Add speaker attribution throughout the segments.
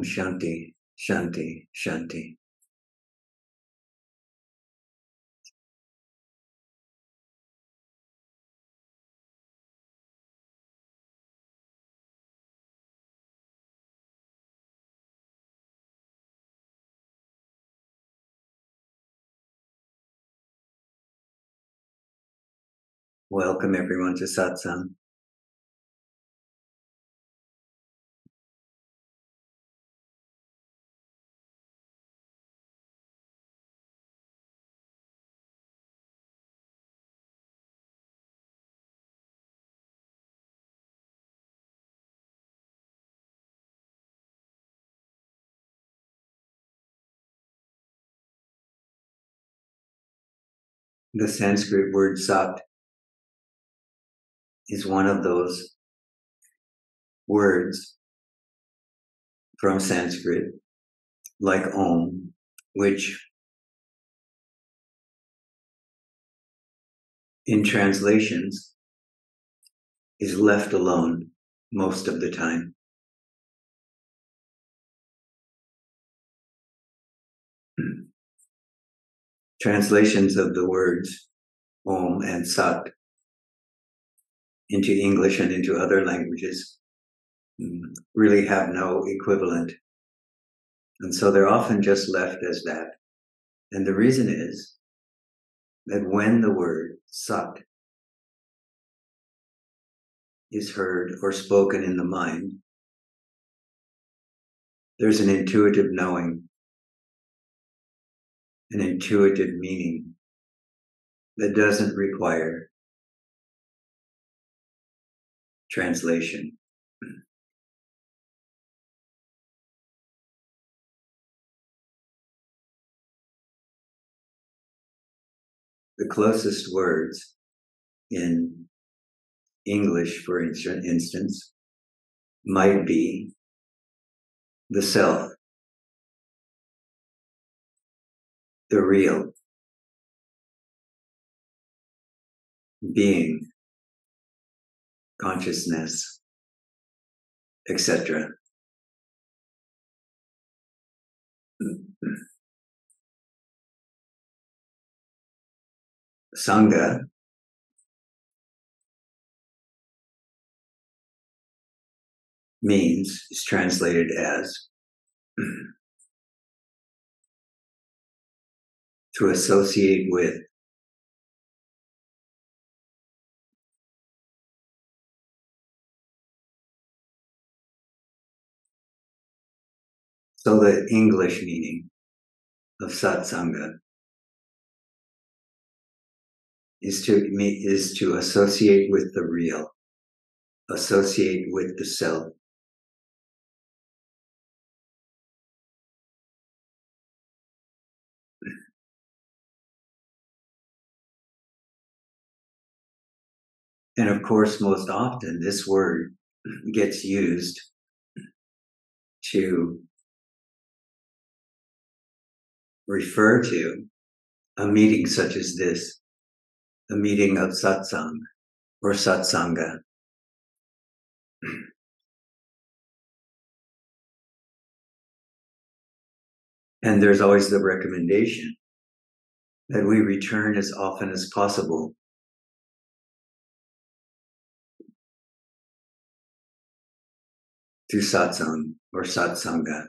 Speaker 1: Shanti, Shanti, Shanti. Welcome everyone to Satsang. The Sanskrit word sat is one of those words from Sanskrit, like Om, which in translations is left alone most of the time. Translations of the words Om and Sat into English and into other languages really have no equivalent. And so they're often just left as that. And the reason is that when the word Sat is heard or spoken in the mind, there's an intuitive knowing, an intuitive meaning that doesn't require translation. The closest words in English, for instance, might be the self, the real, being, consciousness, etc. Sangha is translated as to associate with. So the English meaning of Sat-Sangha is to associate with the real, associate with the self. And of course, most often this word gets used to refer to a meeting such as this, a meeting of satsang or satsanga. And there's always the recommendation that we return as often as possible to satsang or satsanga.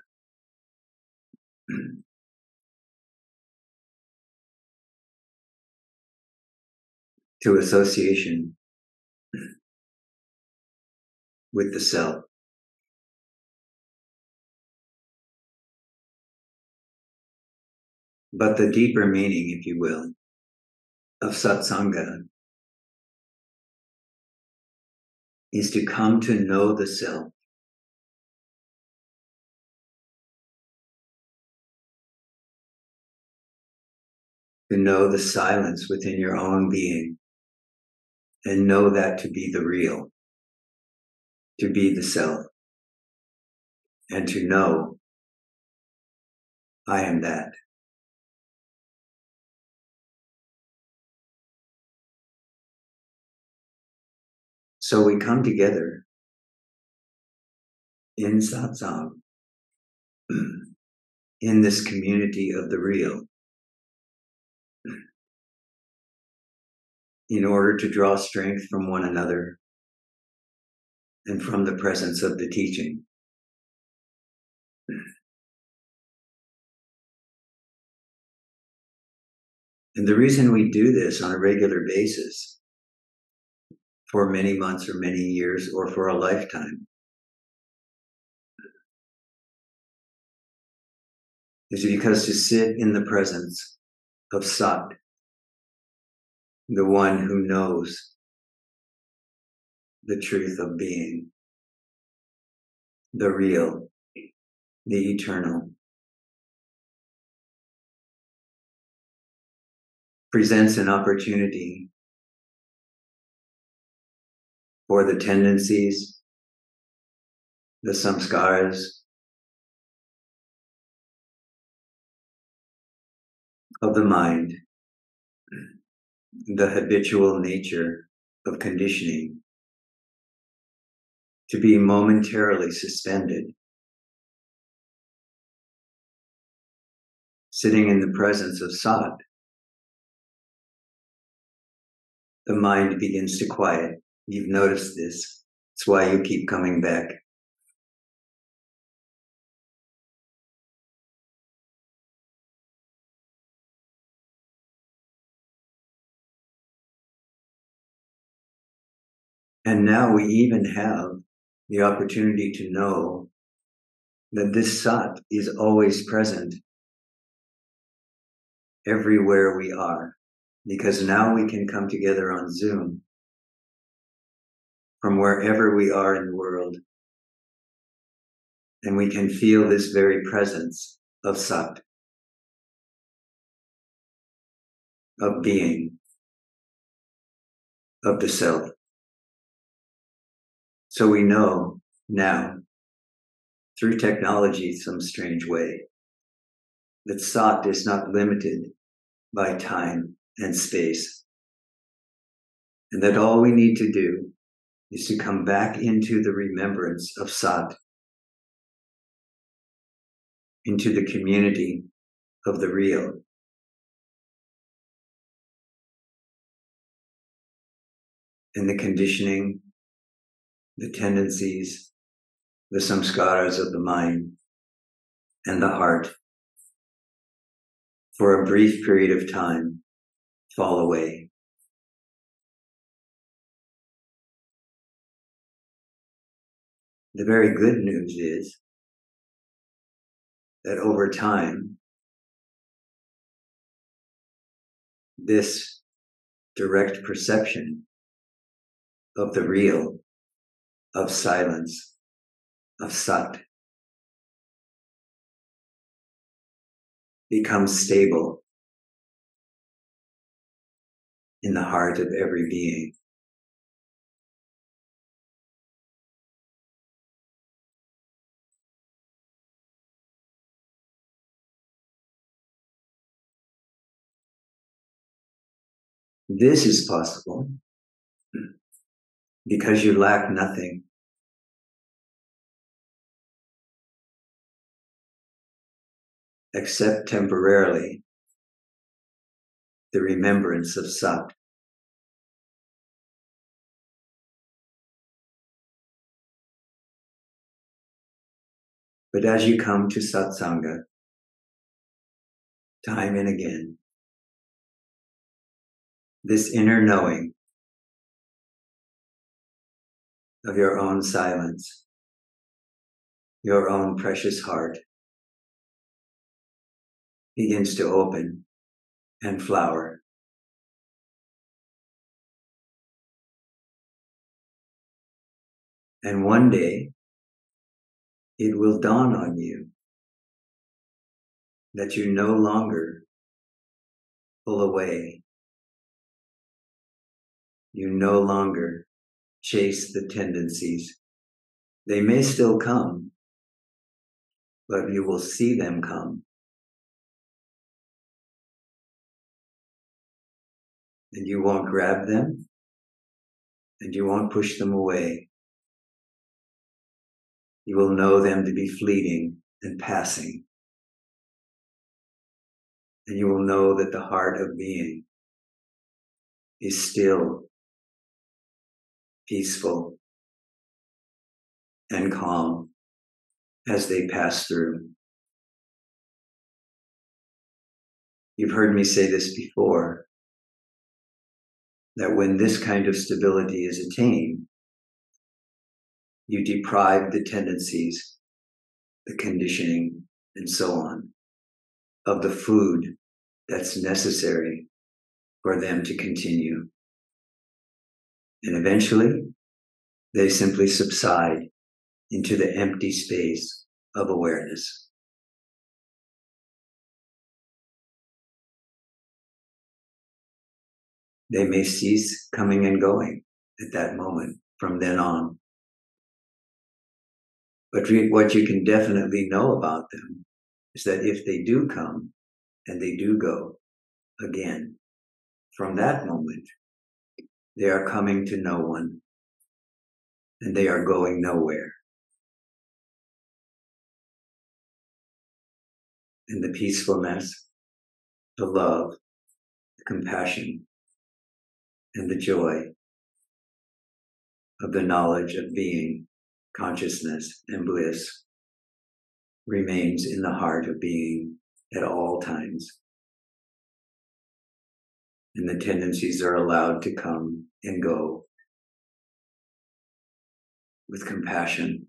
Speaker 1: To association with the self. But the deeper meaning, if you will, of satsanga is to come to know the self. To know the silence within your own being and know that to be the real, to be the self, and to know I am that. So we come together in satsang in this community of the real in order to draw strength from one another and from the presence of the teaching. And the reason we do this on a regular basis for many months or many years or for a lifetime is because to sit in the presence of Sat, the one who knows the truth of being, the real, the eternal, presents an opportunity for the tendencies, the samskaras of the mind, the habitual nature of conditioning, to be momentarily suspended, sitting in the presence of Sat. The mind begins to quiet. You've noticed this. It's why you keep coming back. And now we even have the opportunity to know that this Sat is always present everywhere we are, because now we can come together on Zoom from wherever we are in the world, and we can feel this very presence of Sat, of being, of the self. So we know now, through technology some strange way, that Sat is not limited by time and space, and that all we need to do is to come back into the remembrance of Sat, into the community of the real. And the conditioning, the tendencies, the samskaras of the mind and the heart, for a brief period of time, fall away. The very good news is that over time, this direct perception of the real, of silence, of Sat, becomes stable in the heart of every being. This is possible because you lack nothing. Except temporarily the remembrance of Sat. But as you come to Sat-Sangha, time and again, this inner knowing of your own silence, your own precious heart, begins to open and flower. And one day, it will dawn on you that you no longer pull away. You no longer chase the tendencies. They may still come, but you will see them come. And you won't grab them, and you won't push them away. You will know them to be fleeting and passing. And you will know that the heart of being is still, peaceful, and calm as they pass through. You've heard me say this before, that when this kind of stability is attained, you deprive the tendencies, the conditioning, and so on, of the food that's necessary for them to continue. And eventually, they simply subside into the empty space of awareness. They may cease coming and going at that moment from then on. But what you can definitely know about them is that if they do come and they do go again, from that moment, they are coming to no one and they are going nowhere. And the peacefulness, the love, the compassion, and the joy of the knowledge of being, consciousness, and bliss remains in the heart of being at all times. And the tendencies are allowed to come and go with compassion,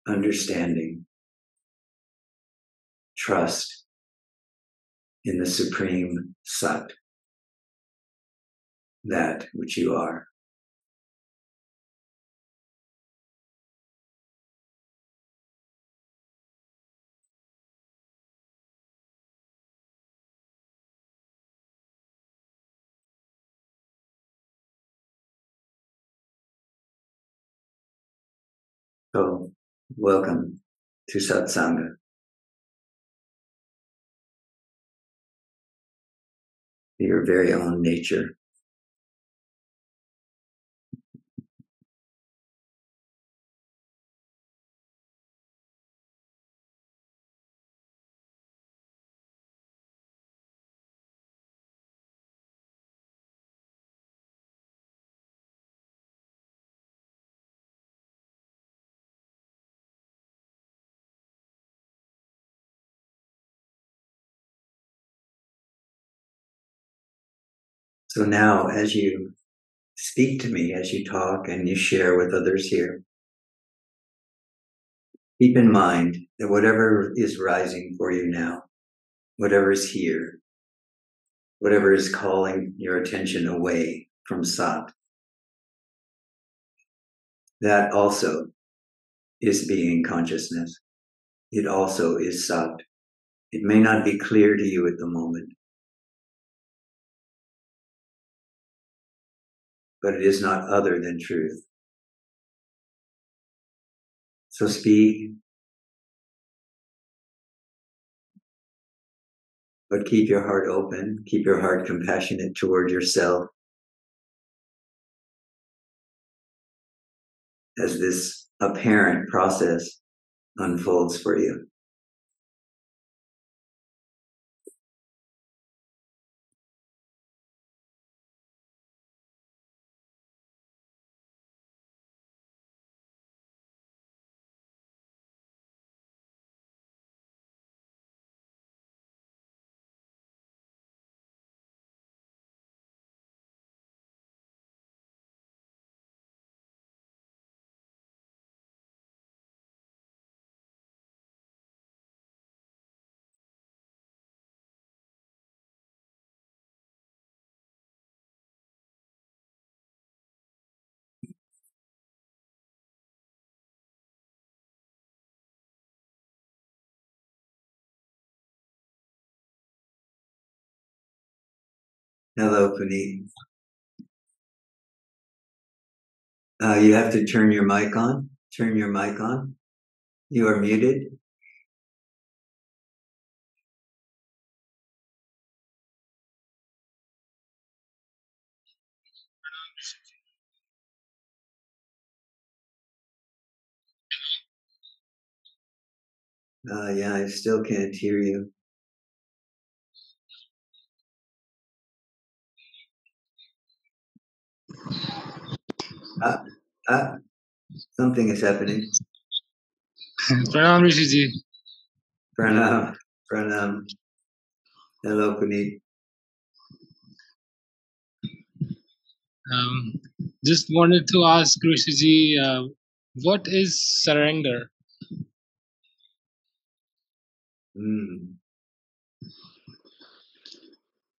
Speaker 1: understanding, trust in the supreme Sat, that which you are. So, welcome to Sat-Sangha. Your very own nature. So now, as you speak to me, as you talk and you share with others here, keep in mind that whatever is rising for you now, whatever is here, whatever is calling your attention away from Sat, that also is being consciousness. It also is Sat. It may not be clear to you at the moment, but it is not other than truth. So speak, but keep your heart open, keep your heart compassionate toward yourself as this apparent process unfolds for you. Hello, Puneet. You have to turn your mic on. Turn your mic on. You are muted. Yeah, I still can't hear you. Ah, something is happening.
Speaker 2: Pranam Rishiji.
Speaker 1: Pranam, pranam. Hello, Puneet.
Speaker 2: Just wanted to ask Rishiji, what is surrender?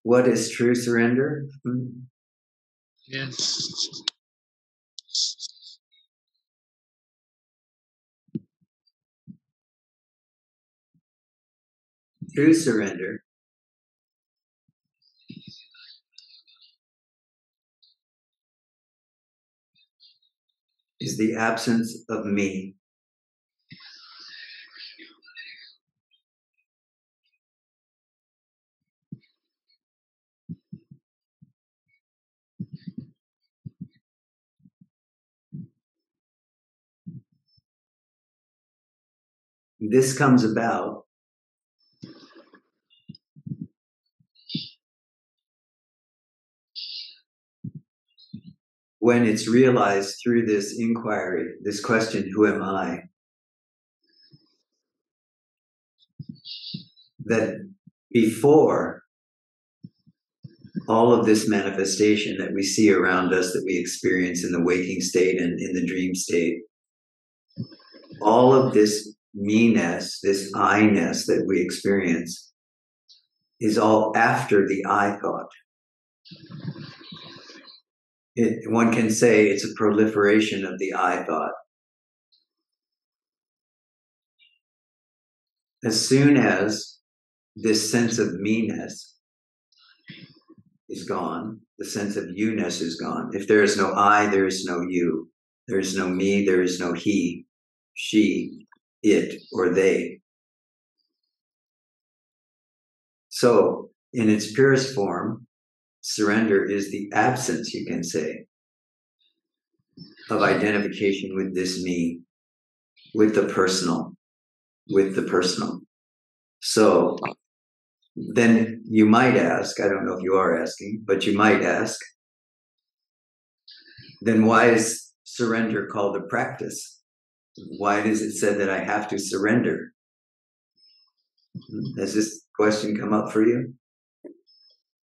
Speaker 1: What is true surrender?
Speaker 2: Yes.
Speaker 1: True surrender is the absence of me. This comes about when it's realized through this inquiry, this question, who am I? That before all of this manifestation that we see around us, that we experience in the waking state and in the dream state, all of this me-ness, this I-ness that we experience is all after the I thought. One can say it's a proliferation of the I thought. As soon as this sense of me-ness is gone, the sense of you-ness is gone. If there is no I, there is no you. There is no me, there is no he, she, it, or they. So, in its purest form, surrender is the absence, you can say, of identification with this me, with the personal, with the personal. So, then you might ask, I don't know if you are asking, but you might ask, then why is surrender called a practice? Why is it said that I have to surrender? Has this question come up for you?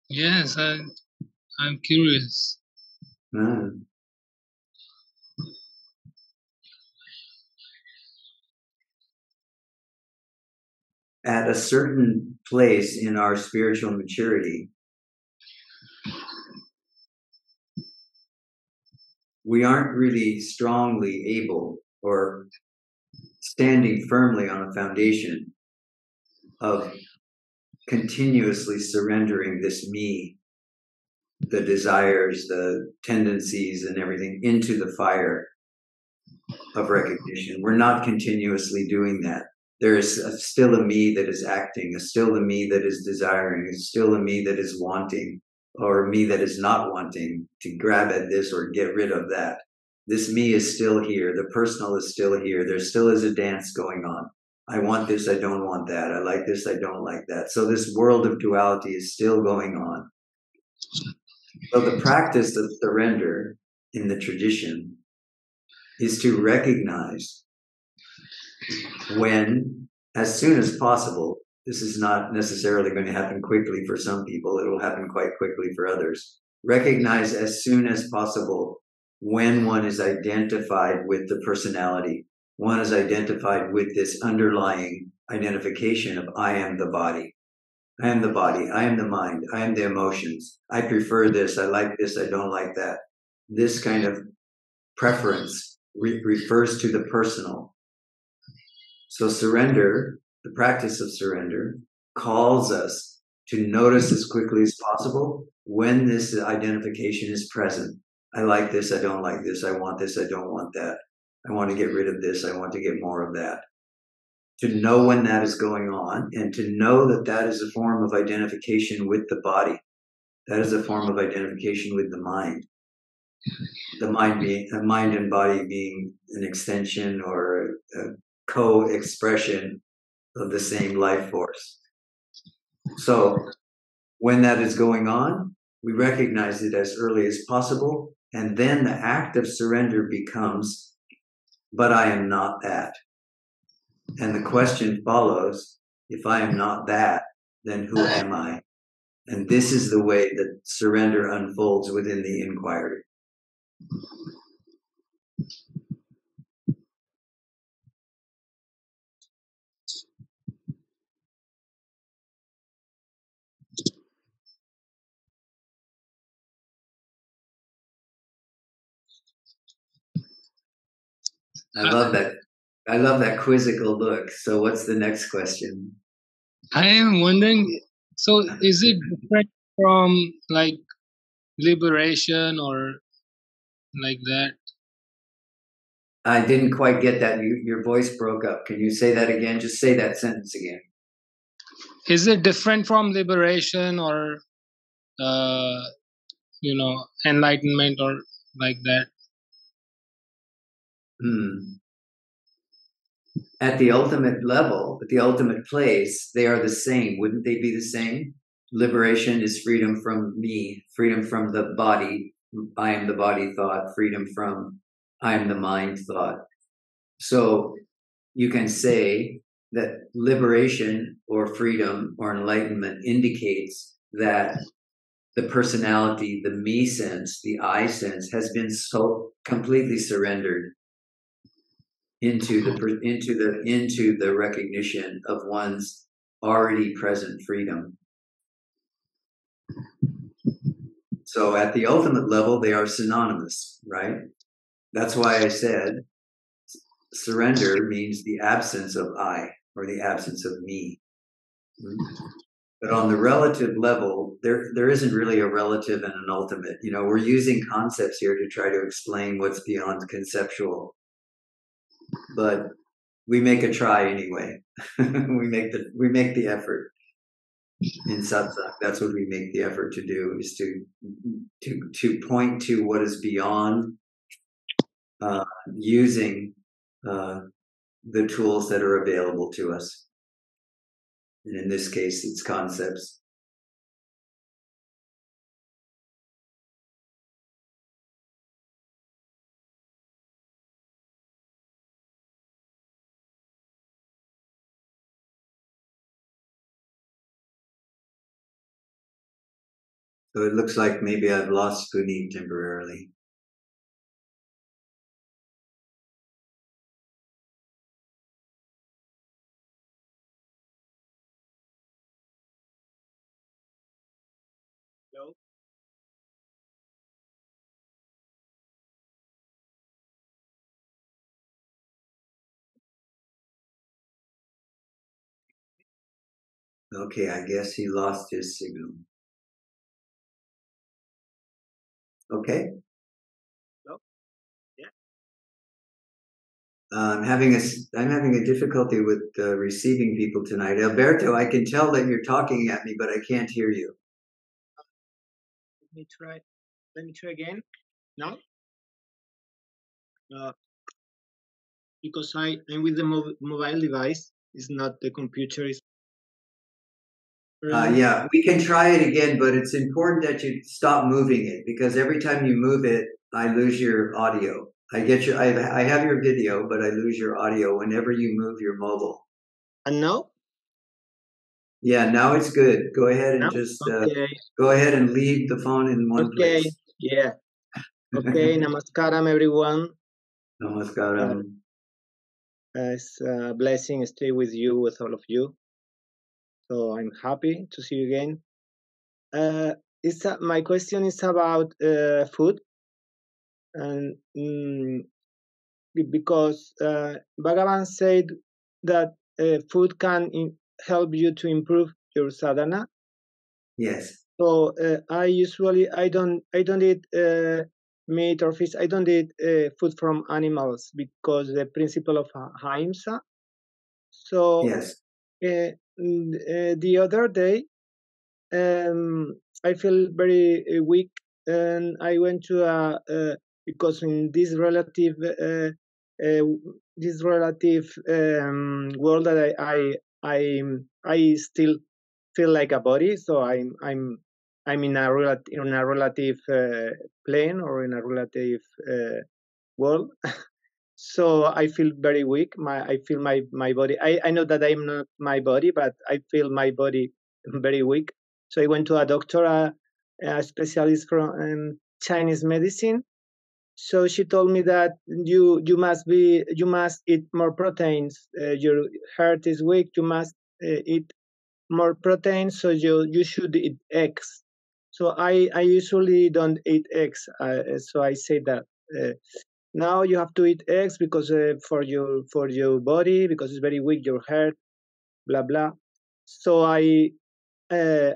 Speaker 2: Yes, I'm curious.
Speaker 1: At a certain place in our spiritual maturity, we aren't really strongly able or standing firmly on a foundation of continuously surrendering this me, the desires, the tendencies, and everything into the fire of recognition. We're not continuously doing that. There is still a me that is acting, still a me that is desiring, still a me that is wanting, or a me that is not wanting to grab at this or get rid of that. This me is still here. The personal is still here. There still is a dance going on. I want this, I don't want that. I like this, I don't like that. So this world of duality is still going on. So the practice of surrender in the tradition is to recognize when, as soon as possible, this is not necessarily going to happen quickly for some people, it will happen quite quickly for others. Recognize as soon as possible when one is identified with the personality, one is identified with this underlying identification of I am the body. I am the body, I am the mind, I am the emotions. I prefer this, I like this, I don't like that. This kind of preference refers to the personal. So surrender, the practice of surrender, calls us to notice as quickly as possible when this identification is present. I like this, I don't like this, I want this, I don't want that. I want to get rid of this, I want to get more of that. To know when that is going on and to know that that is a form of identification with the body. That is a form of identification with the mind. The mind and body being an extension or a co-expression of the same life force. So when that is going on, we recognize it as early as possible, and then the act of surrender becomes, but I am not that. And the question follows, if I am not that, then who am I? And this is the way that surrender unfolds within the inquiry. I love that. I love that quizzical look. So what's the next question?
Speaker 2: I am wondering, so is it different from like liberation or like that?
Speaker 1: I didn't quite get that. Your voice broke up. Can you say that again? Just say that sentence again.
Speaker 2: Is it different from liberation or enlightenment or like that?
Speaker 1: At the ultimate level, at the ultimate place, they are the same. Wouldn't they be the same? Liberation is freedom from me, freedom from the body. I am the body thought, freedom from I am the mind thought. So you can say that liberation or freedom or enlightenment indicates that the personality, the me sense, the I sense has been so completely surrendered into the recognition of one's already present freedom. So at the ultimate level, they are synonymous, right? That's why I said surrender means the absence of I or the absence of me. But on the relative level, there isn't really a relative and an ultimate. You know, we're using concepts here to try to explain what's beyond conceptual. But we make a try anyway. we make the effort in satsang. That's what we make the effort to do, is to point to what is beyond, using the tools that are available to us. And in this case, it's concepts. So it looks like maybe I've lost Puneet temporarily.
Speaker 3: Hello?
Speaker 1: Okay, I guess he lost his signal. Okay.
Speaker 3: Hello? Yeah.
Speaker 1: I'm having a difficulty with receiving people tonight. Alberto, I can tell that you're talking at me, but I can't hear you.
Speaker 3: Let me try again. No? Because I'm with the mobile device. It's not the computer.
Speaker 1: Yeah, we can try it again, but it's important that you stop moving it, because every time you move it, I lose your audio. I have your video, but I lose your audio whenever you move your mobile.
Speaker 3: And now?
Speaker 1: Yeah, now it's good. Go ahead and go ahead and leave the phone in one place.
Speaker 3: Okay, yeah. Okay, namaskaram everyone.
Speaker 1: Namaskaram.
Speaker 3: It's a blessing to stay with you, with all of you. So I'm happy to see you again. My question is about food, and because Bhagavan said that food can help you to improve your sadhana.
Speaker 1: Yes.
Speaker 3: So I don't eat meat or fish. I don't eat food from animals because the principle of ahimsa. So
Speaker 1: yes.
Speaker 3: The other day, I feel very weak, and I went to because in this relative world that I still feel like a body, so I'm in a relative plane or in a relative world. So I feel very weak. I feel my body. I know that I'm not my body, but I feel my body very weak. So I went to a doctor, a specialist from Chinese medicine. So she told me that you must eat more proteins. Your heart is weak. You must eat more protein, so you should eat eggs. So I usually don't eat eggs. So I say that now you have to eat eggs because for your body, because it's very weak, your heart, blah blah. So uh,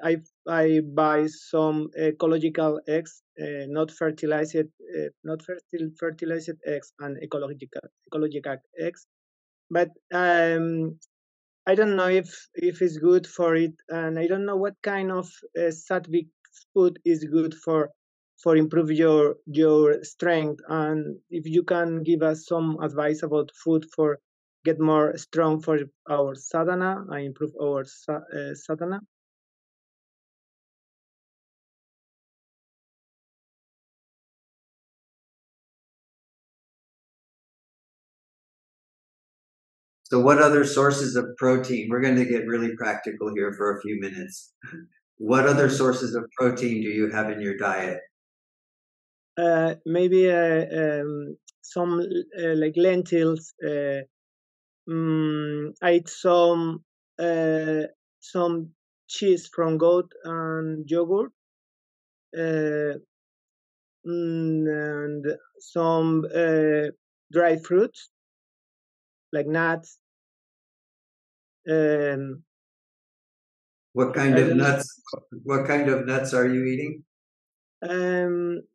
Speaker 3: I I buy some ecological eggs, not fertilized, fertilized eggs, and ecological eggs. But I don't know if it's good for it, and I don't know what kind of sattvic food is good for improve your strength. And if you can give us some advice about food for get more strong for our sadhana and improve our sadhana.
Speaker 1: So what other sources of protein? We're going to get really practical here for a few minutes. What other sources of protein do you have in your diet?
Speaker 3: Maybe some like lentils. I ate some cheese from goat and yogurt, and some dry fruits like nuts.
Speaker 1: What kind of nuts? What kind of nuts are you eating?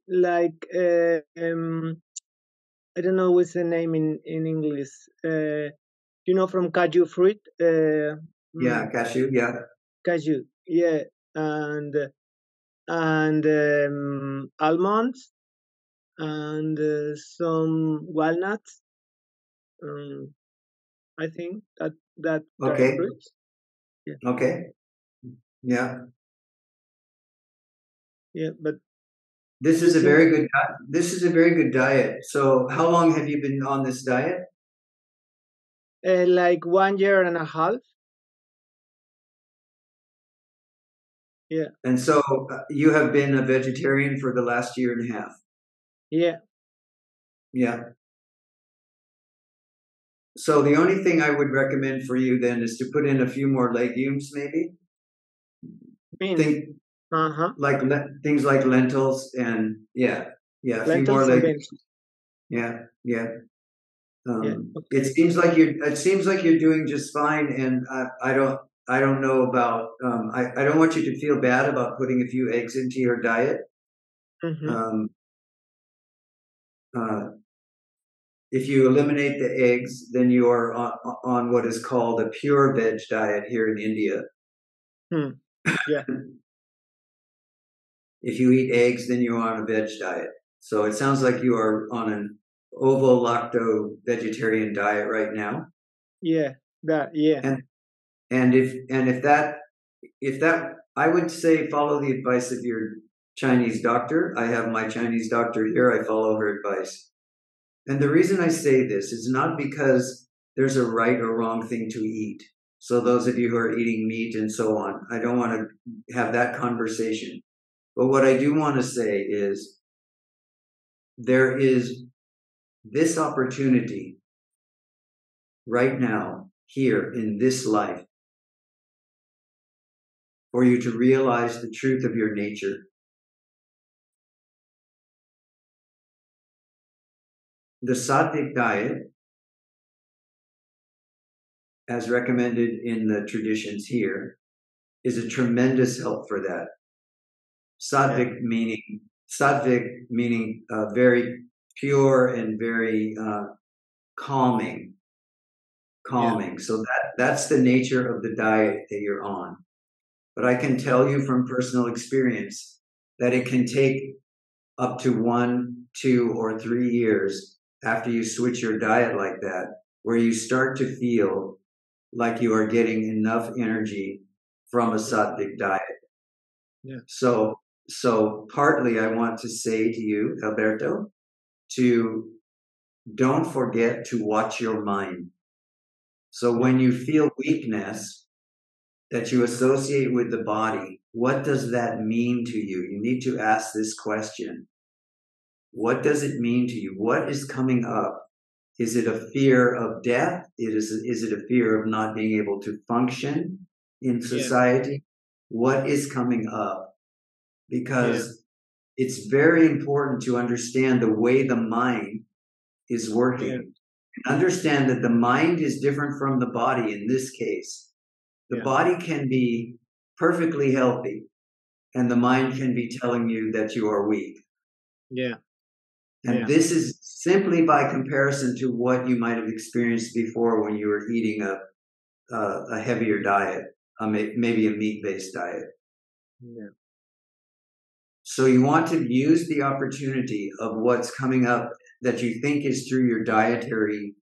Speaker 3: Like I don't know what's the name in English. From cashew fruit.
Speaker 1: Yeah, cashew. Yeah.
Speaker 3: Cashew. Yeah, and almonds and some walnuts. I think that dry
Speaker 1: Okay.
Speaker 3: fruits. Yeah.
Speaker 1: Okay. Yeah.
Speaker 3: Yeah, but
Speaker 1: This is a very good. This is a very good diet. So, how long have you been on this diet?
Speaker 3: like 1 year and a half. Yeah.
Speaker 1: And so, you have been a vegetarian for the last year and a half.
Speaker 3: Yeah.
Speaker 1: Yeah. So the only thing I would recommend for you then is to put in a few more legumes, maybe. Think like things like lentils and a few
Speaker 3: Lentils
Speaker 1: more
Speaker 3: and
Speaker 1: legumes.
Speaker 3: beans.
Speaker 1: Yeah.
Speaker 3: Yeah.
Speaker 1: It
Speaker 3: Okay.
Speaker 1: seems like you're doing just fine, and I don't know about I don't want you to feel bad about putting a few eggs into your diet. Um, uh, if you eliminate the eggs, then you are on what is called a pure veg diet here in India.
Speaker 3: Yeah.
Speaker 1: If you eat eggs, then you're on a veg diet. So it sounds like you are on an ovo-lacto vegetarian diet right now.
Speaker 3: Yeah. That. Yeah.
Speaker 1: And if that I would say follow the advice of your Chinese doctor. I have my Chinese doctor here. I follow her advice. And the reason I say this is not because there's a right or wrong thing to eat. So those of you who are eating meat and so on, I don't want to have that conversation. But what I do want to say is there is this opportunity right now, here in this life, for you to realize the truth of your nature. The sattvic diet, as recommended in the traditions here, is a tremendous help for that. Sattvic meaning very pure and very calming.
Speaker 3: Yeah.
Speaker 1: So that's the nature of the diet that you're on. But I can tell you from personal experience that it can take up to 1, 2, or 3 years after you switch your diet like that, where you start to feel like you are getting enough energy from a sattvic diet.
Speaker 3: Yeah.
Speaker 1: So partly I want to say to you, Alberto, to don't forget to watch your mind. So when you feel weakness that you associate with the body, what does that mean to you? You need to ask this question. What does it mean to you? What is coming up? Is it a fear of death? Is it a fear of not being able to function in society? What is coming up? Because it's very important to understand the way the mind is working. Understand that the mind is different from the body in this case. The body can be perfectly healthy, and the mind can be telling you that you are weak. And this is simply by comparison to what you might have experienced before when you were eating a heavier diet, maybe a meat-based diet. So you want to use the opportunity of what's coming up that you think is through your dietary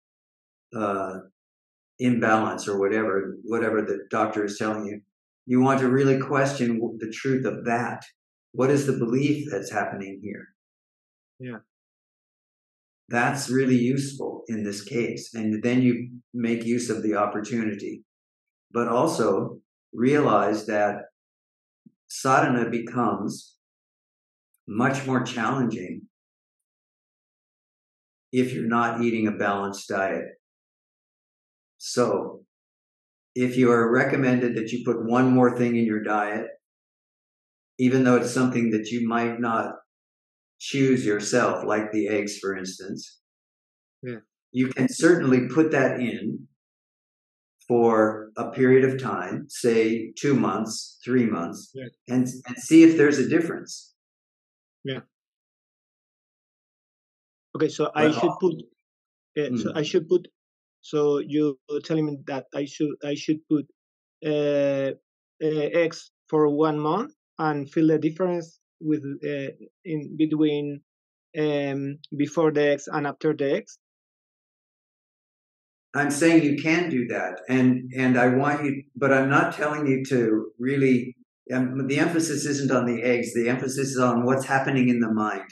Speaker 1: imbalance or whatever the doctor is telling you. You want to really question the truth of that. What is the belief that's happening here? That's really useful in this case. And then you make use of the opportunity. But also realize that sadhana becomes much more challenging if you're not eating a balanced diet. So if you are recommended that you put one more thing in your diet, even though it's something that you might not choose yourself, like the eggs, for instance, you can certainly put that in for a period of time, say 2 months, 3 months, and see if there's a difference.
Speaker 3: Okay, so I should put. So I should put. So you're telling me that I should put eggs for 1 month and feel the difference with in between before the eggs and after the eggs.
Speaker 1: I'm saying you can do that, and I want you, but I'm not telling you to really. The emphasis isn't on the eggs. The emphasis is on what's happening in the mind.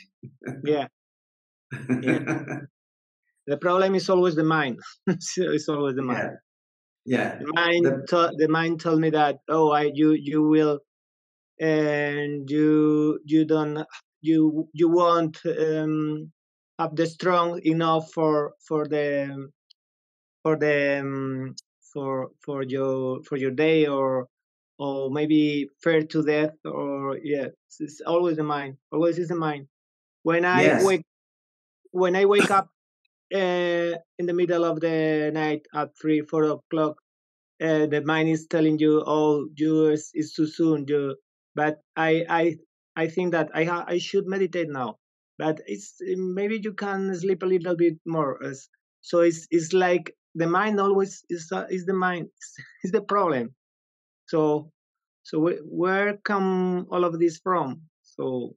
Speaker 3: The problem is always the mind. It's always the mind. The mind told me that you will, and you don't you won't have the strong enough for your day, or maybe fear to death, or it's always the mind. Always is the mind. When I wake up in the middle of the night at 3-4 o'clock, the mind is telling you, it's too soon. But I think that I should meditate now. But it's maybe you can sleep a little bit more. So it's like the mind always is the mind is the problem. So where come all of this from? So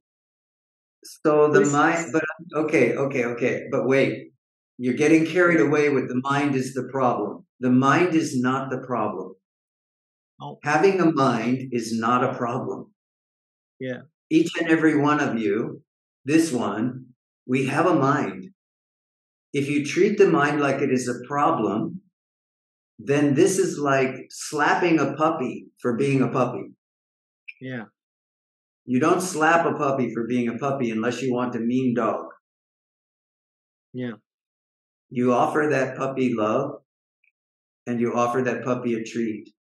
Speaker 1: the mind, but okay. But wait, you're getting carried away with the mind is the problem. The mind is not the problem. Having a mind is not a problem. Each and every one of you, this one, we have a mind. If you treat the mind like it is a problem, then this is like slapping a puppy for being a puppy. You don't slap a puppy for being a puppy unless you want a mean dog. You offer that puppy love, and you offer that puppy a treat.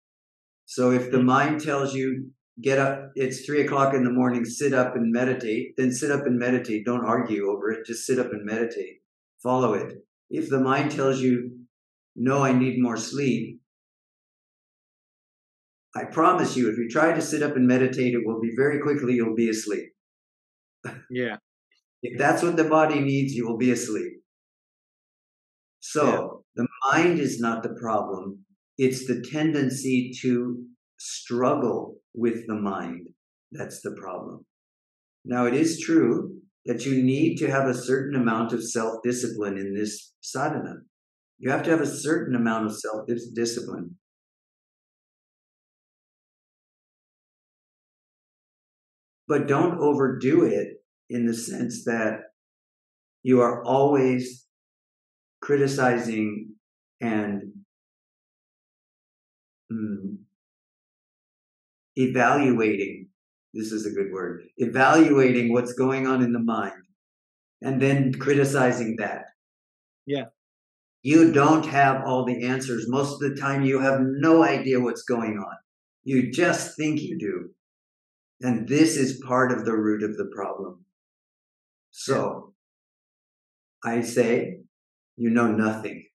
Speaker 1: So if the mind tells you, get up, it's 3 o'clock in the morning, sit up and meditate, then sit up and meditate. Don't argue over it. Just sit up and meditate. Follow it. If the mind tells you, no, I need more sleep, I promise you, if you try to sit up and meditate, it will be very quickly, you'll be asleep. If that's what the body needs, you will be asleep. So the mind is not the problem. It's the tendency to struggle with the mind. That's the problem. Now, it is true that you need to have a certain amount of self-discipline in this sadhana. You have to have a certain amount of self-discipline. but don't overdo it in the sense that you are always criticizing and evaluating. This is a good word. Evaluating what's going on in the mind and then criticizing that.
Speaker 3: Yeah.
Speaker 1: You don't have all the answers. Most of the time, you have no idea what's going on. You just think you do. And this is part of the root of the problem. So I say, you know nothing.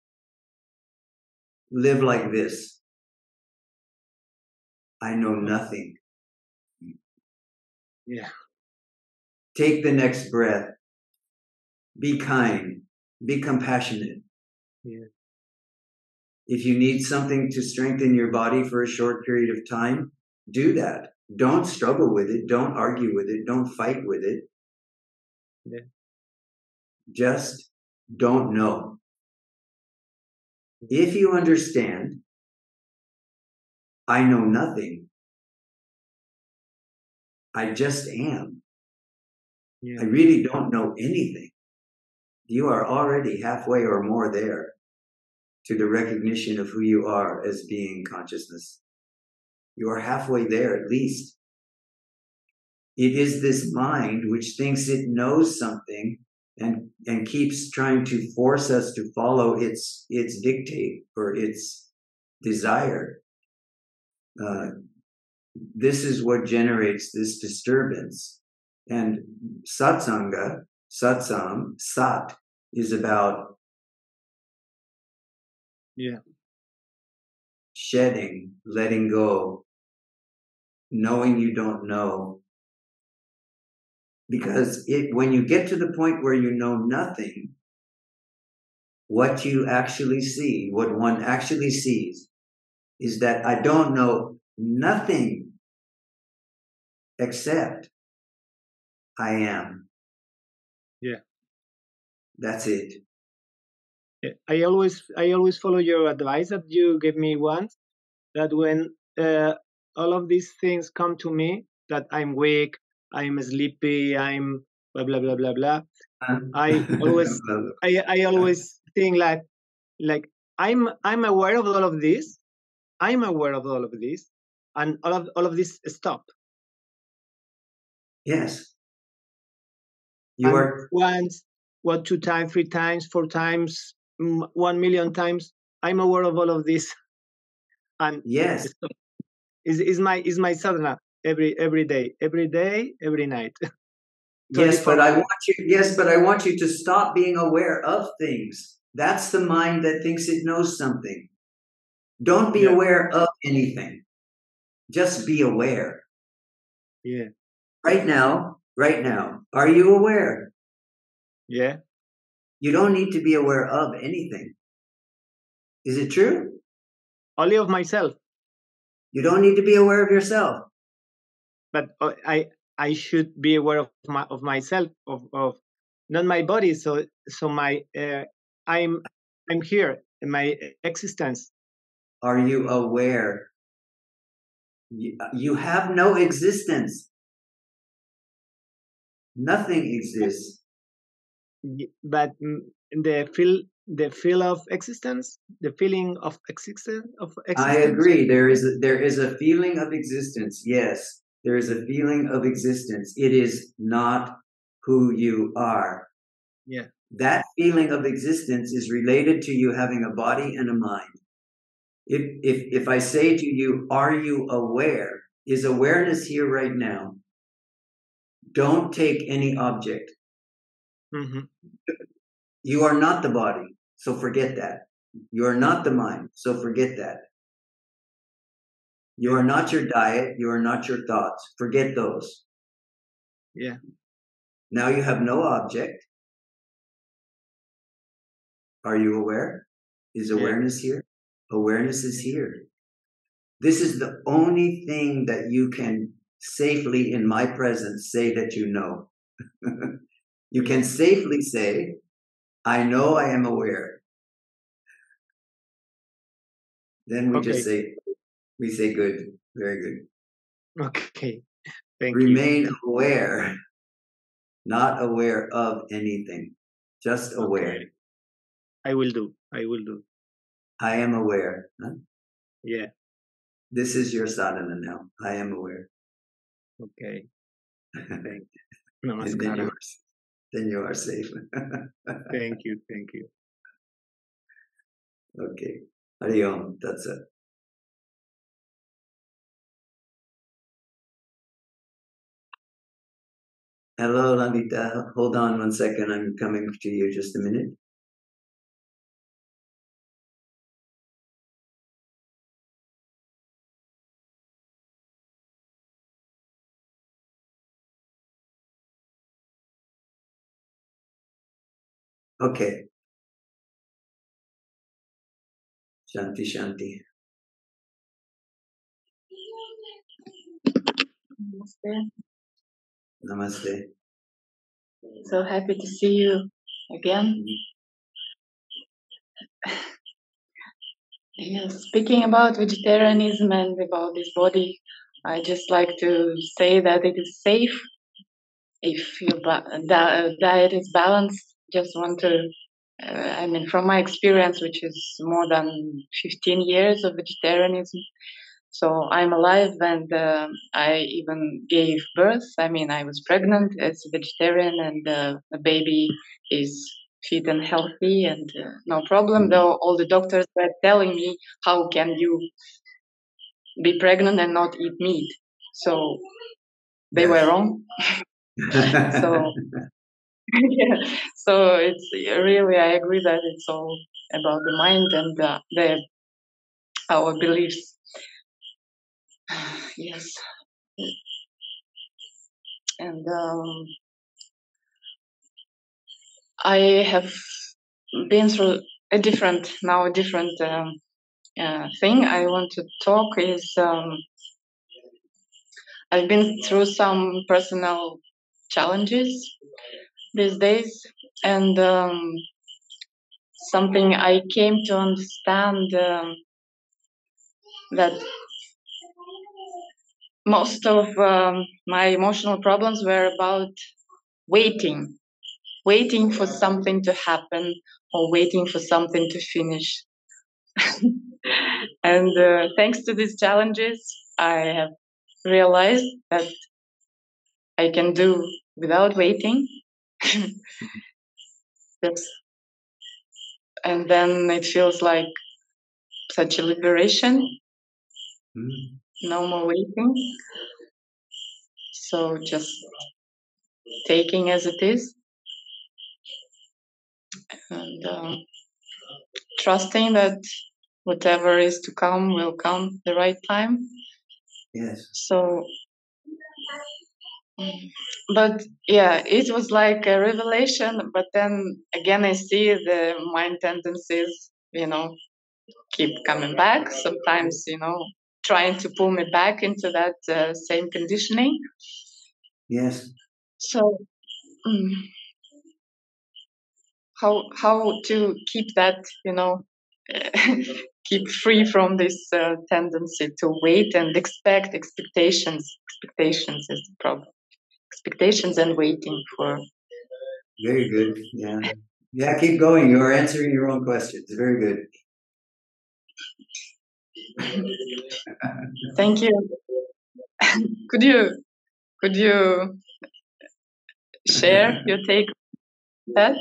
Speaker 1: Live like this. I know nothing.
Speaker 3: Yeah.
Speaker 1: Take the next breath. Be kind. Be compassionate.
Speaker 3: Yeah.
Speaker 1: If you need something to strengthen your body for a short period of time, do that. Don't struggle with it. Don't argue with it. Don't fight with it.
Speaker 3: Yeah.
Speaker 1: Just don't know. If you understand, I know nothing. I just am.
Speaker 3: Yeah.
Speaker 1: I really don't know anything. You are already halfway or more there to the recognition of who you are as being consciousness. You are halfway there at least. It is this mind which thinks it knows something and keeps trying to force us to follow its dictate or its desire. This is what generates this disturbance. And Satsanga, satsang, sat, is about shedding, letting go, knowing you don't know. Because when you get to the point where you know nothing, what you actually see, what one actually sees, is that I don't know nothing except I am.
Speaker 3: Yeah.
Speaker 1: That's it.
Speaker 3: I always follow your advice that you gave me once, that when all of these things come to me, that I'm weak, I'm sleepy, I'm blah blah blah blah blah. I always think like I'm aware of all of this. I'm aware of all of this, and all of this stop.
Speaker 1: Yes.
Speaker 3: You are once, 2 times, 3 times, 4 times, 1 million times. I'm aware of all of this, and
Speaker 1: yes,
Speaker 3: is my sadhana every day, every night.
Speaker 1: Yes, but I want you to stop being aware of things. That's the mind that thinks it knows something. Don't be aware of anything. Just be aware.
Speaker 3: Yeah.
Speaker 1: Right now, are you aware?
Speaker 3: Yeah.
Speaker 1: You don't need to be aware of anything. Is it true?
Speaker 3: Only of myself.
Speaker 1: You don't need to be aware of yourself.
Speaker 3: But I should be aware of myself, of not my body. So my I'm here in my existence.
Speaker 1: Are you aware? You have no existence. Nothing exists.
Speaker 3: But the feel of existence, the feeling of existence.
Speaker 1: I agree. There is a feeling of existence. Yes, there is a feeling of existence. It is not who you are.
Speaker 3: Yeah.
Speaker 1: That feeling of existence is related to you having a body and a mind. If I say to you, are you aware? Is awareness here right now? Don't take any object.
Speaker 3: Mm-hmm.
Speaker 1: You are not the body, so forget that. You are not the mind, so forget that. You are not your diet. You are not your thoughts. Forget those.
Speaker 3: Yeah.
Speaker 1: Now you have no object. Are you aware? Is awareness here? Awareness is here. This is the only thing that you can safely, in my presence, say that you know. You can safely say, I know I am aware. Then we just say, good, very good.
Speaker 3: Okay. Thank
Speaker 1: Remain
Speaker 3: you.
Speaker 1: aware, not aware of anything, just aware.
Speaker 3: Okay. I will do.
Speaker 1: I am aware. Huh?
Speaker 3: Yeah.
Speaker 1: This is your sadhana now. I am aware.
Speaker 3: Okay. Thank you.
Speaker 1: And
Speaker 3: Namaskar.
Speaker 1: then you are safe.
Speaker 3: Thank you.
Speaker 1: Okay. Hari Om. That's it. Hello, Lalita. Hold on 1 second. I'm coming to you just a minute. Okay. Shanti, Shanti.
Speaker 4: Namaste.
Speaker 1: Namaste.
Speaker 4: So happy to see you again. Yes, speaking about vegetarianism and about this body, I just like to say that it is safe if your diet is balanced. Just want to, I mean, from my experience, which is more than 15 years of vegetarianism, so I'm alive and I even gave birth. I mean, I was pregnant as a vegetarian and the baby is fit and healthy and no problem, though all the doctors were telling me, how can you be pregnant and not eat meat? So they were wrong. So yeah, so it's really, I agree that it's all about the mind and our beliefs. Yes. And I have been through a different thing I want to talk is I've been through some personal challenges these days, and something I came to understand that most of my emotional problems were about waiting for something to happen or waiting for something to finish. And thanks to these challenges, I have realized that I can do without waiting. Yes. And then it feels like such a liberation. No more waiting. So just taking as it is and trusting that whatever is to come will come the right time.
Speaker 1: Yes.
Speaker 4: So, but yeah, it was like a revelation, but then again, I see the mind tendencies, keep coming back. Sometimes, trying to pull me back into that same conditioning.
Speaker 1: Yes.
Speaker 4: So, how to keep that, keep free from this tendency to wait and expectations. Expectations is the problem. Expectations and waiting for.
Speaker 1: Very good. Yeah. Yeah, keep going. You are answering your own questions. Very good.
Speaker 4: Thank you. Could you share your take on that?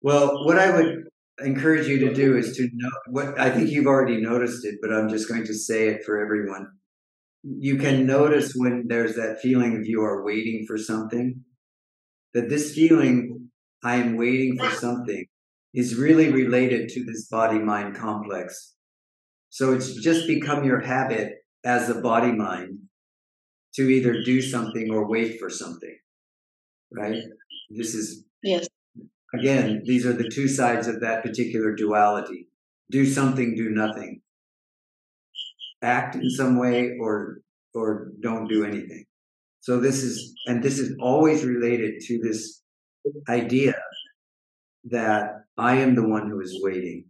Speaker 1: Well, what I would encourage you to do is to know what I think you've already noticed it, but I'm just going to say it for everyone. You can notice when there's that feeling of you are waiting for something, that this feeling, I am waiting for something, is really related to this body-mind complex. So it's just become your habit as a body-mind to either do something or wait for something, right? This is,
Speaker 4: yes.
Speaker 1: Again, these are the two sides of that particular duality. Do something, do nothing. Act in some way or don't do anything. So this is always related to this idea that I am the one who is waiting.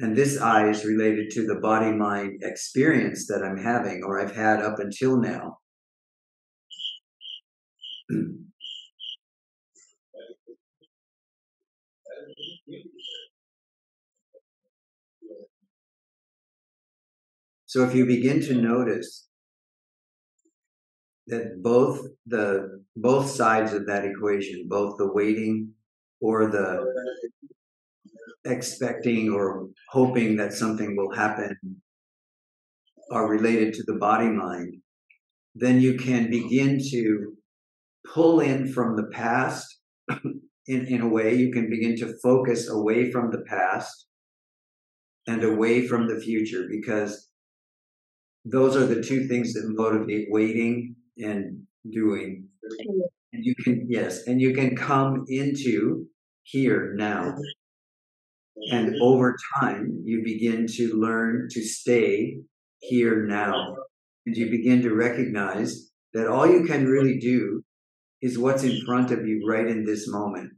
Speaker 1: And this I is related to the body-mind experience that I'm having, or I've had up until now. So if you begin to notice that both sides of that equation, both the waiting or the expecting or hoping that something will happen, are related to the body-mind, then you can begin to pull in from the past. In a way, you can begin to focus away from the past and away from the future, because those are the two things that motivate waiting and doing. And you can, yes, and you can come into here now. And over time, you begin to learn to stay here now. And you begin to recognize that all you can really do is what's in front of you right in this moment.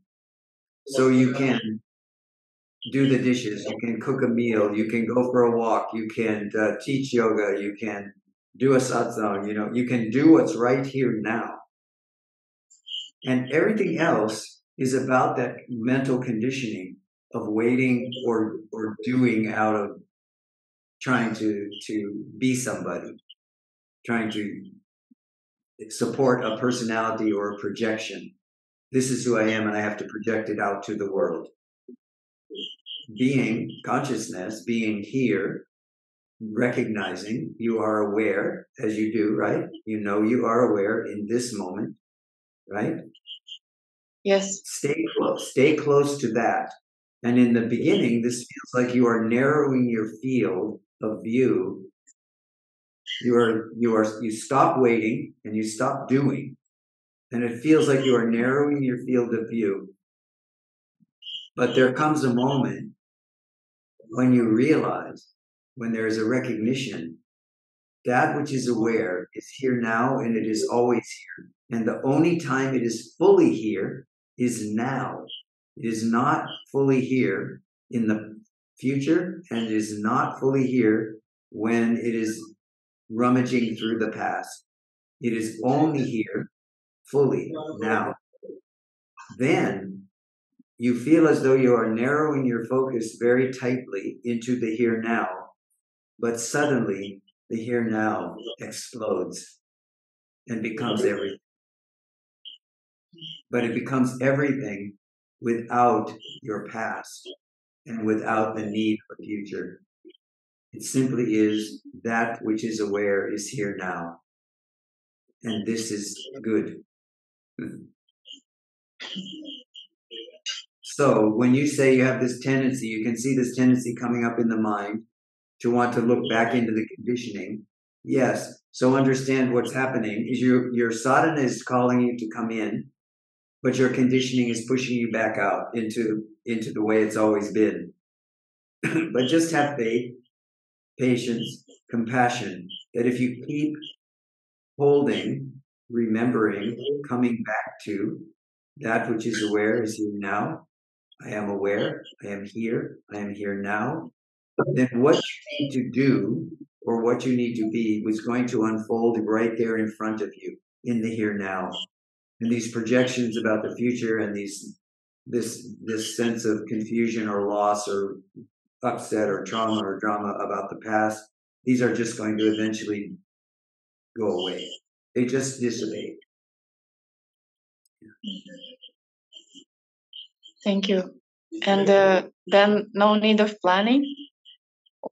Speaker 1: So you can do the dishes, you can cook a meal, you can go for a walk, you can teach yoga, you can do a satsang, you can do what's right here now. And everything else is about that mental conditioning of waiting or doing out of trying to be somebody, trying to support a personality or a projection. This is who I am, and I have to project it out to the world. Being consciousness, being here, recognizing you are aware, as you do, right? You know you are aware in this moment, right?
Speaker 4: Yes.
Speaker 1: Stay close to that. And in the beginning, this feels like you are narrowing your field of view. You stop waiting and you stop doing. And it feels like you are narrowing your field of view. But there comes a moment when you realize, when there is a recognition, that which is aware is here now, and it is always here. And the only time it is fully here is now. It is not fully here in the future, and it is not fully here when it is rummaging through the past. It is only here fully now. Then you feel as though you are narrowing your focus very tightly into the here now, but suddenly the here now explodes and becomes everything. But it becomes everything without your past and without the need for future. It simply is that which is aware is here now. And this is good. So when you say you have this tendency, you can see this tendency coming up in the mind to want to look back into the conditioning. Yes. So understand what's happening is your sadhana is calling you to come in, but your conditioning is pushing you back out into the way it's always been. But just have faith, patience, compassion, that if you keep holding, remembering, coming back to that which is aware is here now. I am aware, I am here now. Then what you need to do or what you need to be was going to unfold right there in front of you in the here now. And these projections about the future and this sense of confusion or loss or upset or trauma or drama about the past, these are just going to eventually go away. They just dissipate.
Speaker 4: Thank you. And then no need of planning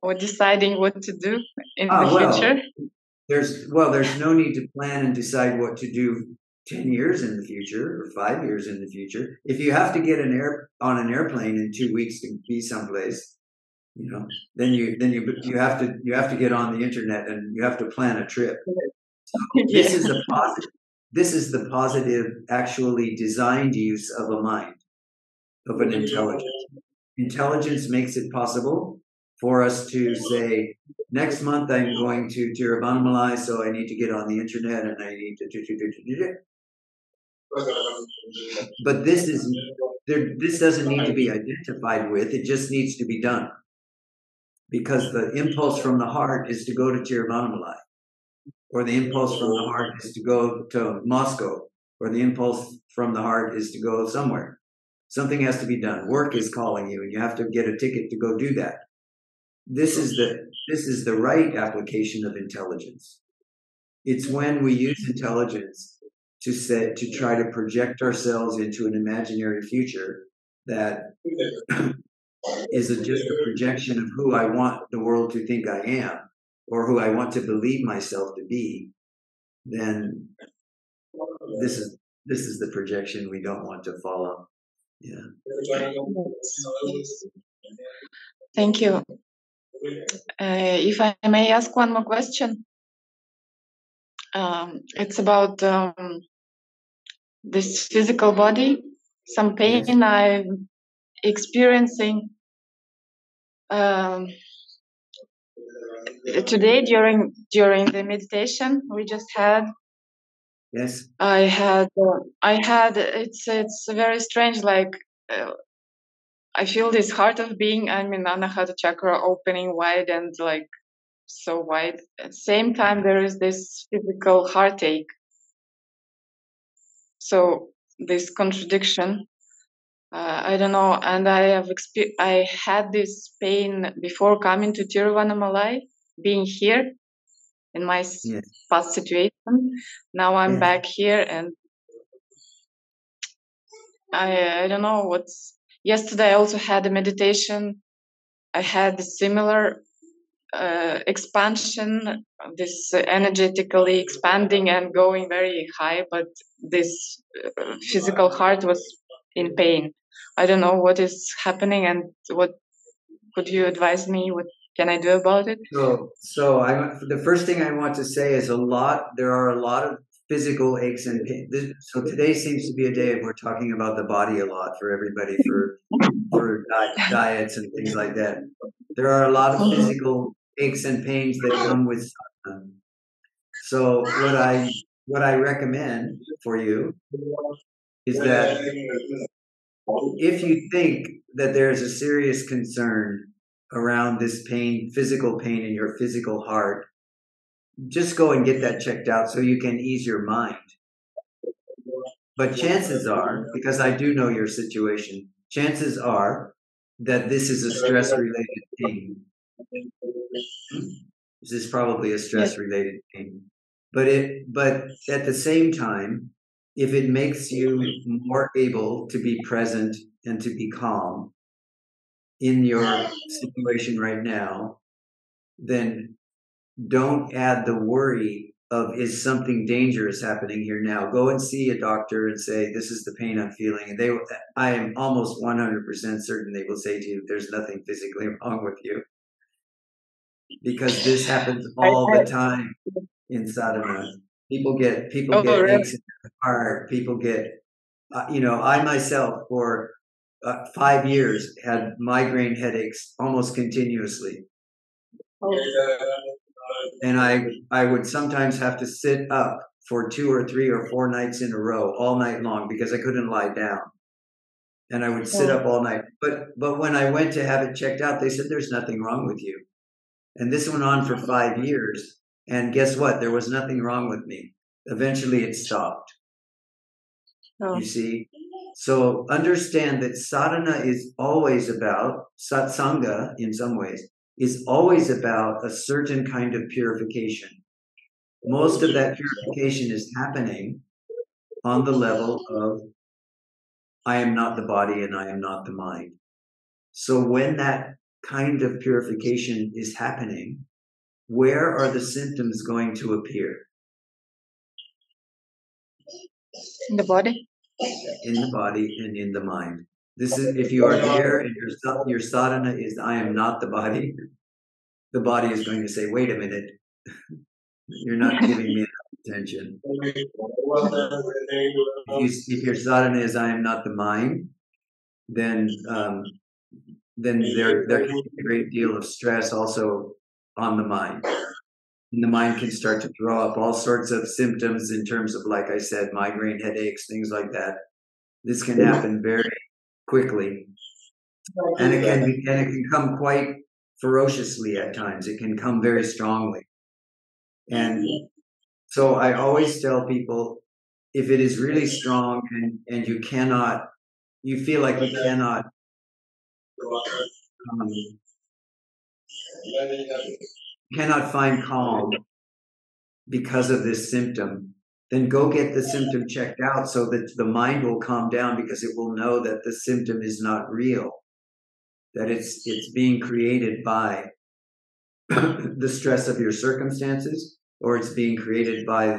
Speaker 4: or deciding what to do in the future?
Speaker 1: There's no need to plan and decide what to do 10 years in the future or 5 years in the future. If you have to get on an airplane in 2 weeks to be someplace, then you have to get on the internet and you have to plan a trip. So this is the positive. This is the positive, actually designed use of a mind, of an intelligence. Intelligence makes it possible for us to say, next month I'm going to Tiruvannamalai, so I need to get on the internet and I need to do. But this doesn't need to be identified with, it just needs to be done. because the impulse from the heart is to go to Tiruvannamalai, or the impulse from the heart is to go to Moscow, or the impulse from the heart is to go somewhere. Something has to be done. Work is calling you, and you have to get a ticket to go do that. This is the right application of intelligence. It's when we use intelligence to try to project ourselves into an imaginary future that is just a projection of who I want the world to think I am, or who I want to believe myself to be. Then this is the projection we don't want to follow. Yeah.
Speaker 4: Thank you. If I may ask one more question, it's about this physical body. Some pain
Speaker 1: Yes.
Speaker 4: I'm experiencing today during the meditation we just had.
Speaker 1: Yes.
Speaker 4: I had it's very strange, like I feel this heart of being, I mean, Anahata chakra opening wide and like so wide. At the same time, there is this physical heartache. So this contradiction, I don't know. And I had this pain before coming to Tiruvannamalai, being here in my past situation. Now I'm back here, and I don't know what's. Yesterday I also had a meditation. I had a similar expansion, this energetically expanding and going very high, but this physical heart was in pain. I don't know what is happening, and what could you advise me? What can I do about it?
Speaker 1: So the first thing I want to say is there are a lot of physical aches and pain. So today seems to be a day we're talking about the body a lot for everybody, for diets and things like that. There are a lot of physical aches and pains that come with sadhana. So what I recommend for you is that if you think that there's a serious concern around this pain, physical pain in your physical heart, just go and get that checked out so you can ease your mind. But chances are, because I do know your situation, chances are that this is a stress-related pain. This is probably a stress-related pain. But at the same time, if it makes you more able to be present and to be calm in your situation right now, then don't add the worry of, is something dangerous happening here now? Go and see a doctor and say, this is the pain I'm feeling. And I am almost 100% certain they will say to you, there's nothing physically wrong with you. Because this happens all the time in sadhana. People get aches in their heart. People get, I myself for 5 years had migraine headaches almost continuously. And I would sometimes have to sit up for 2 or 3 or 4 nights in a row, all night long, because I couldn't lie down. And I would sit up all night. But when I went to have it checked out, they said, there's nothing wrong with you. And this went on for 5 years. And guess what? There was nothing wrong with me. Eventually it stopped. You see? So understand that sadhana is always about, Sat-Sangha in some ways, is always about a certain kind of purification. Most of that purification is happening on the level of, I am not the body and I am not the mind. So when that kind of purification is happening, where are the symptoms going to appear?
Speaker 4: In the body.
Speaker 1: In the body and in the mind. This is, if you are there and your sadhana is, I am not the body is going to say, wait a minute, you're not giving me enough attention. If your sadhana is, I am not the mind, then there can be a great deal of stress also on the mind. And the mind can start to throw up all sorts of symptoms in terms of, like I said, migraine headaches, things like that. This can happen very quickly, and it can come quite ferociously at times. It can come very strongly. And so I always tell people, if it is really strong and you feel like you cannot find calm because of this symptom, then go get the symptom checked out so that the mind will calm down, because it will know that the symptom is not real, that it's being created by the stress of your circumstances, or it's being created by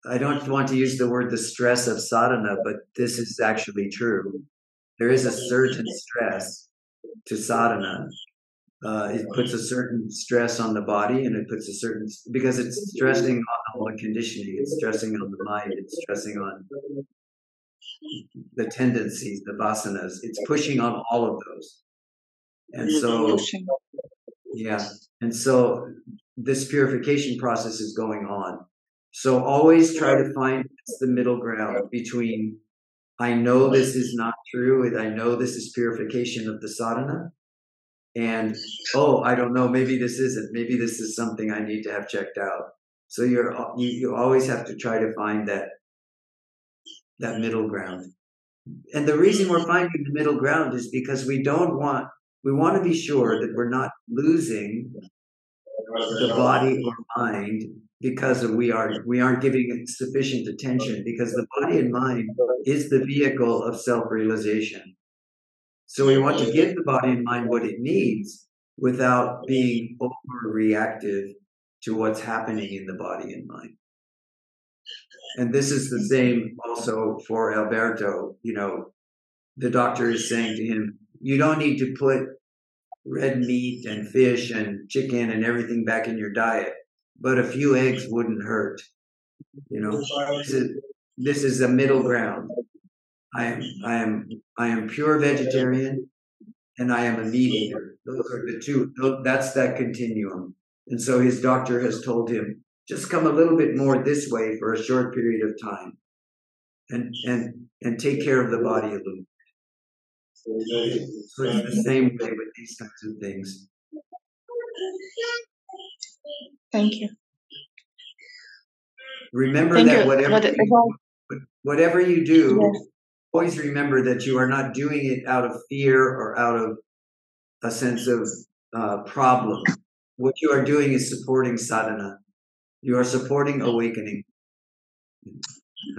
Speaker 1: I don't want to use the word the stress of sadhana, but this is actually true. There is a certain stress to sadhana. It puts a certain stress on the body, and it puts a certain, because it's stressing on all the conditioning, it's stressing on the mind, it's stressing on the tendencies, the vasanas, it's pushing on all of those. And so, yeah, and so this purification process is going on. So always try to find the middle ground between, I know this is not true, and I know this is purification of the sadhana, and oh, I don't know, maybe this isn't, maybe this is something I need to have checked out. So you always have to try to find that middle ground. And the reason we're finding the middle ground is because we want to be sure that we're not losing the body or mind because we aren't giving it sufficient attention, because the body and mind is the vehicle of self-realization. So we want to give the body and mind what it needs without being overreactive to what's happening in the body and mind. And this is the same also for Alberto. You know, the doctor is saying to him, you don't need to put red meat and fish and chicken and everything back in your diet, but a few eggs wouldn't hurt. You know, this is a middle ground. I am pure vegetarian, and I am a meat eater. Those are the two. That's that continuum. And so his doctor has told him, just come a little bit more this way for a short period of time, and take care of the body a little. So it's the same way with these kinds of things.
Speaker 4: Thank you.
Speaker 1: Remember
Speaker 4: Thank
Speaker 1: that
Speaker 4: you.
Speaker 1: whatever you do,
Speaker 4: yes.
Speaker 1: Always remember that you are not doing it out of fear or out of a sense of problem. What you are doing is supporting sadhana. You are supporting awakening.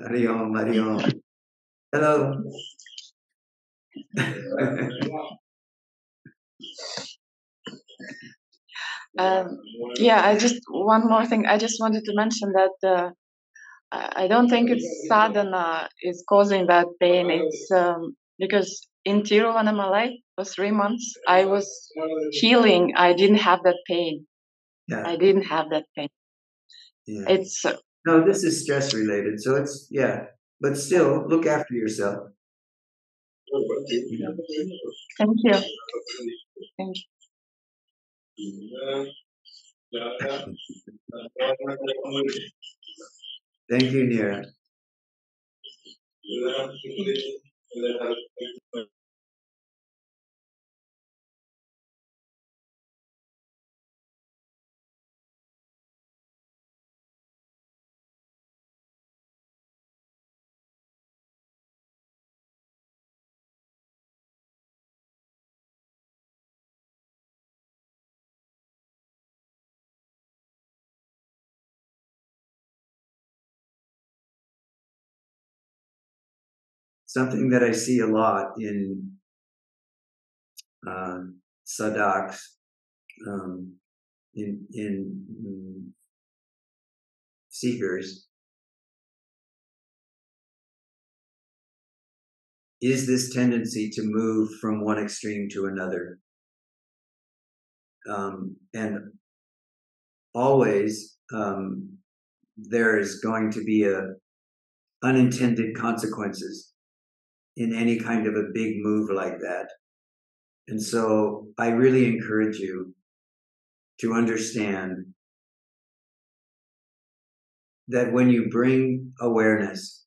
Speaker 1: Hari Om, Hari Om. Hello.
Speaker 4: Yeah, one more thing. I just wanted to mention that I don't think it's sadhana is causing that pain. It's because in Tiruvannamalai for 3 months, I was healing. I didn't have that pain.
Speaker 1: Yeah.
Speaker 4: I didn't have that pain.
Speaker 1: Yeah.
Speaker 4: It's
Speaker 1: no, this is stress related. So it's, yeah, but still look after yourself.
Speaker 4: Thank you. Thank you.
Speaker 1: Thank you, Nira. Something that I see a lot in sadhaks, in seekers, is this tendency to move from one extreme to another. And always there is going to be unintended consequences in any kind of a big move like that. And so I really encourage you to understand that when you bring awareness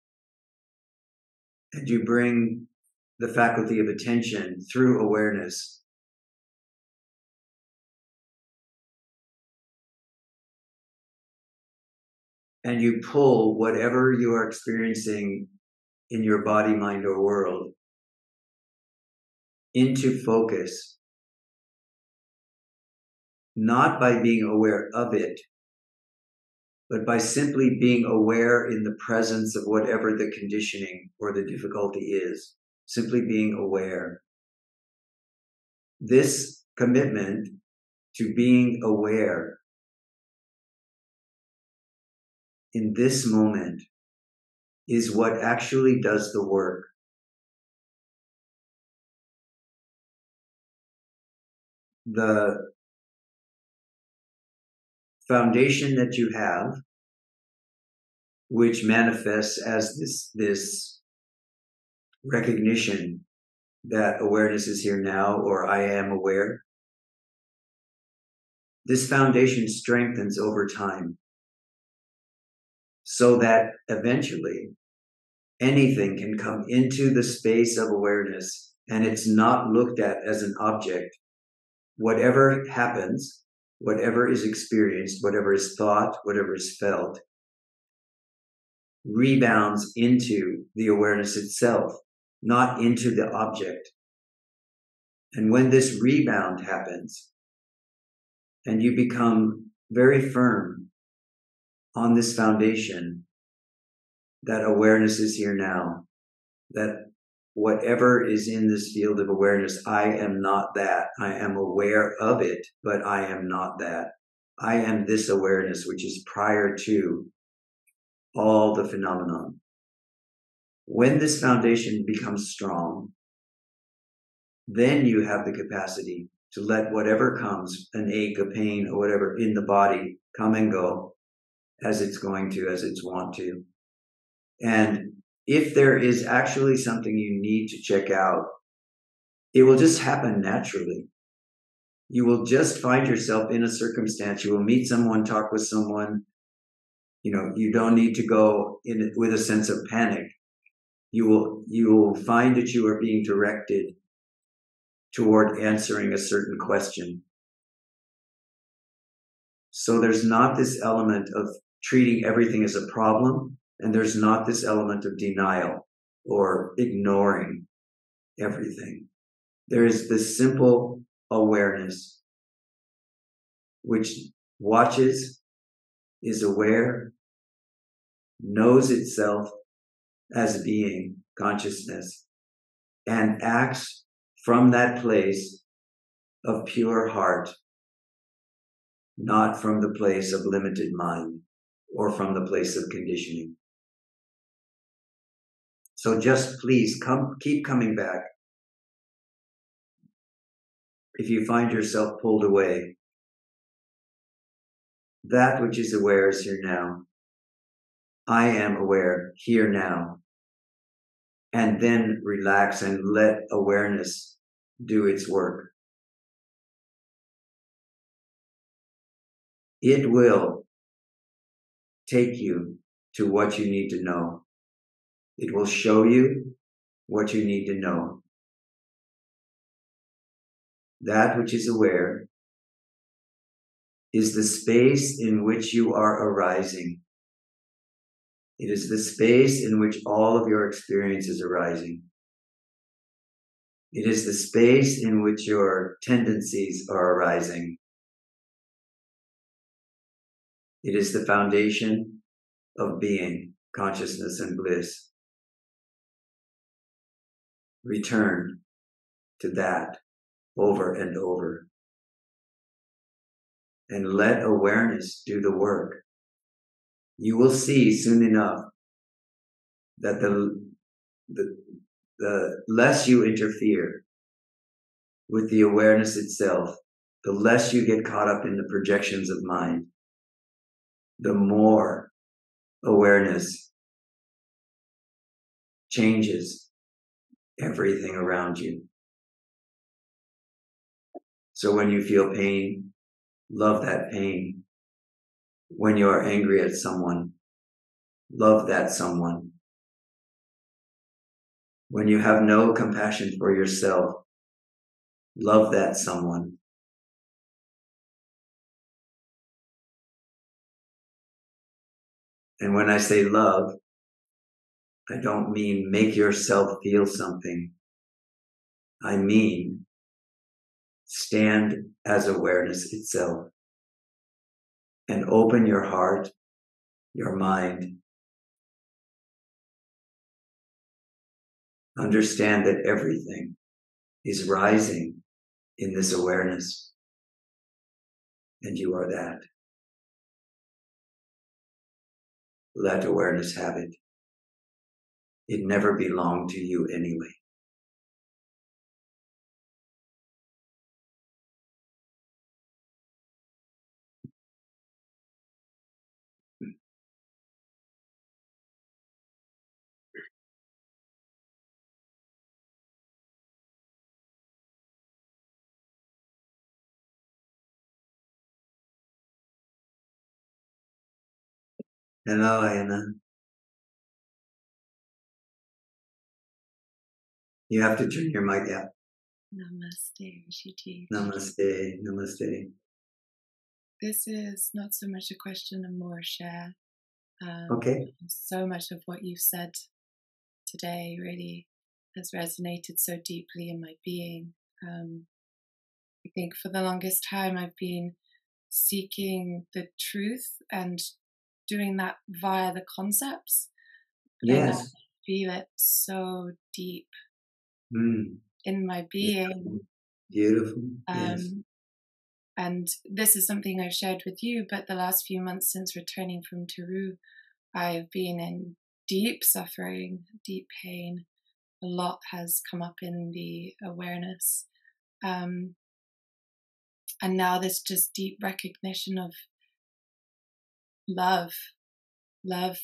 Speaker 1: and you bring the faculty of attention through awareness, and you pull whatever you are experiencing in your body, mind, or world into focus, not by being aware of it, but by simply being aware in the presence of whatever the conditioning or the difficulty is, simply being aware. This commitment to being aware in this moment is what actually does the work. The foundation that you have, which manifests as this recognition that awareness is here now, or I am aware, this foundation strengthens over time so that eventually anything can come into the space of awareness and it's not looked at as an object. Whatever happens, whatever is experienced, whatever is thought, whatever is felt, rebounds into the awareness itself, not into the object. And when this rebound happens, and you become very firm on this foundation that awareness is here now, that whatever is in this field of awareness, I am not that. I am aware of it, but I am not that. I am this awareness, which is prior to all the phenomenon. When this foundation becomes strong, then you have the capacity to let whatever comes, an ache, a pain, or whatever in the body, come and go as it's going to, as it's want to. And if there is actually something you need to check out, it will just happen naturally. You will just find yourself in a circumstance. You will meet someone, talk with someone. You don't need to go in with a sense of panic. You will find that you are being directed toward answering a certain question. So there's not this element of treating everything as a problem, and there's not this element of denial or ignoring everything. There is this simple awareness which watches, is aware, knows itself as being consciousness, and acts from that place of pure heart, not from the place of limited mind or from the place of conditioning. So just please keep coming back. If you find yourself pulled away, that which is aware is here now. I am aware here now. And then relax and let awareness do its work. It will take you to what you need to know. It will show you what you need to know. That which is aware is the space in which you are arising. It is the space in which all of your experience is arising. It is the space in which your tendencies are arising. It is the foundation of being, consciousness, and bliss. Return to that over and over. And let awareness do the work. You will see soon enough that the less you interfere with the awareness itself, the less you get caught up in the projections of mind, the more awareness changes everything around you. So when you feel pain, love that pain. When you are angry at someone, love that someone. When you have no compassion for yourself, love that someone. And when I say love, I don't mean make yourself feel something. I mean stand as awareness itself and open your heart, your mind. Understand that everything is rising in this awareness, and you are that. Let awareness have it. It never belonged to you anyway. Hello, Anna. You have to turn your mic up.
Speaker 5: Namaste, Rishiji.
Speaker 1: Namaste, namaste.
Speaker 5: This is not so much a question and more a share.
Speaker 1: Okay.
Speaker 5: So much of what you've said today really has resonated so deeply in my being. I think for the longest time I've been seeking the truth and doing that via the concepts. But I now
Speaker 1: Yes.
Speaker 5: feel it so deep
Speaker 1: Mm.
Speaker 5: in my being.
Speaker 1: Beautiful. Yes.
Speaker 5: And this is something I've shared with you, but the last few months since returning from Peru, I've been in deep suffering, deep pain. A lot has come up in the awareness. And now this just deep recognition of love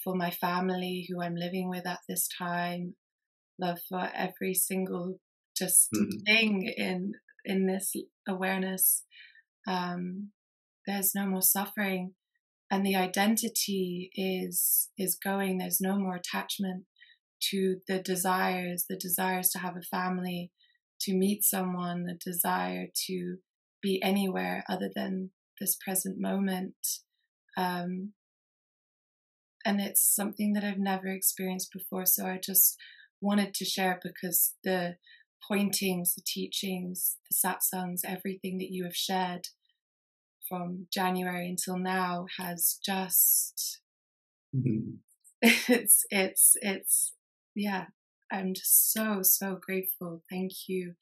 Speaker 5: for my family who I'm living with at this time, love for every single just thing in this awareness. There's no more suffering, and the identity is going. There's no more attachment to the desires to have a family, to meet someone, the desire to be anywhere other than this present moment. And it's something that I've never experienced before, so I just wanted to share it because the pointings, the teachings, the satsangs, everything that you have shared from January until now has just it's yeah, I'm just so grateful. Thank you.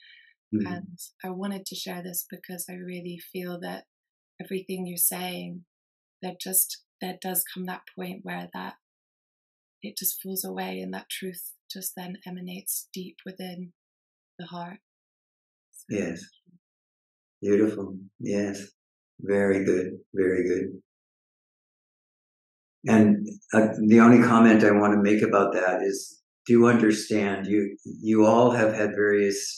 Speaker 5: And I wanted to share this because I really feel that everything you're saying, there does come that point where that it just falls away and that truth just then emanates deep within the heart. So,
Speaker 1: yes. Beautiful. Yes. Very good. Very good. And the only comment I want to make about that is, do understand you all have had various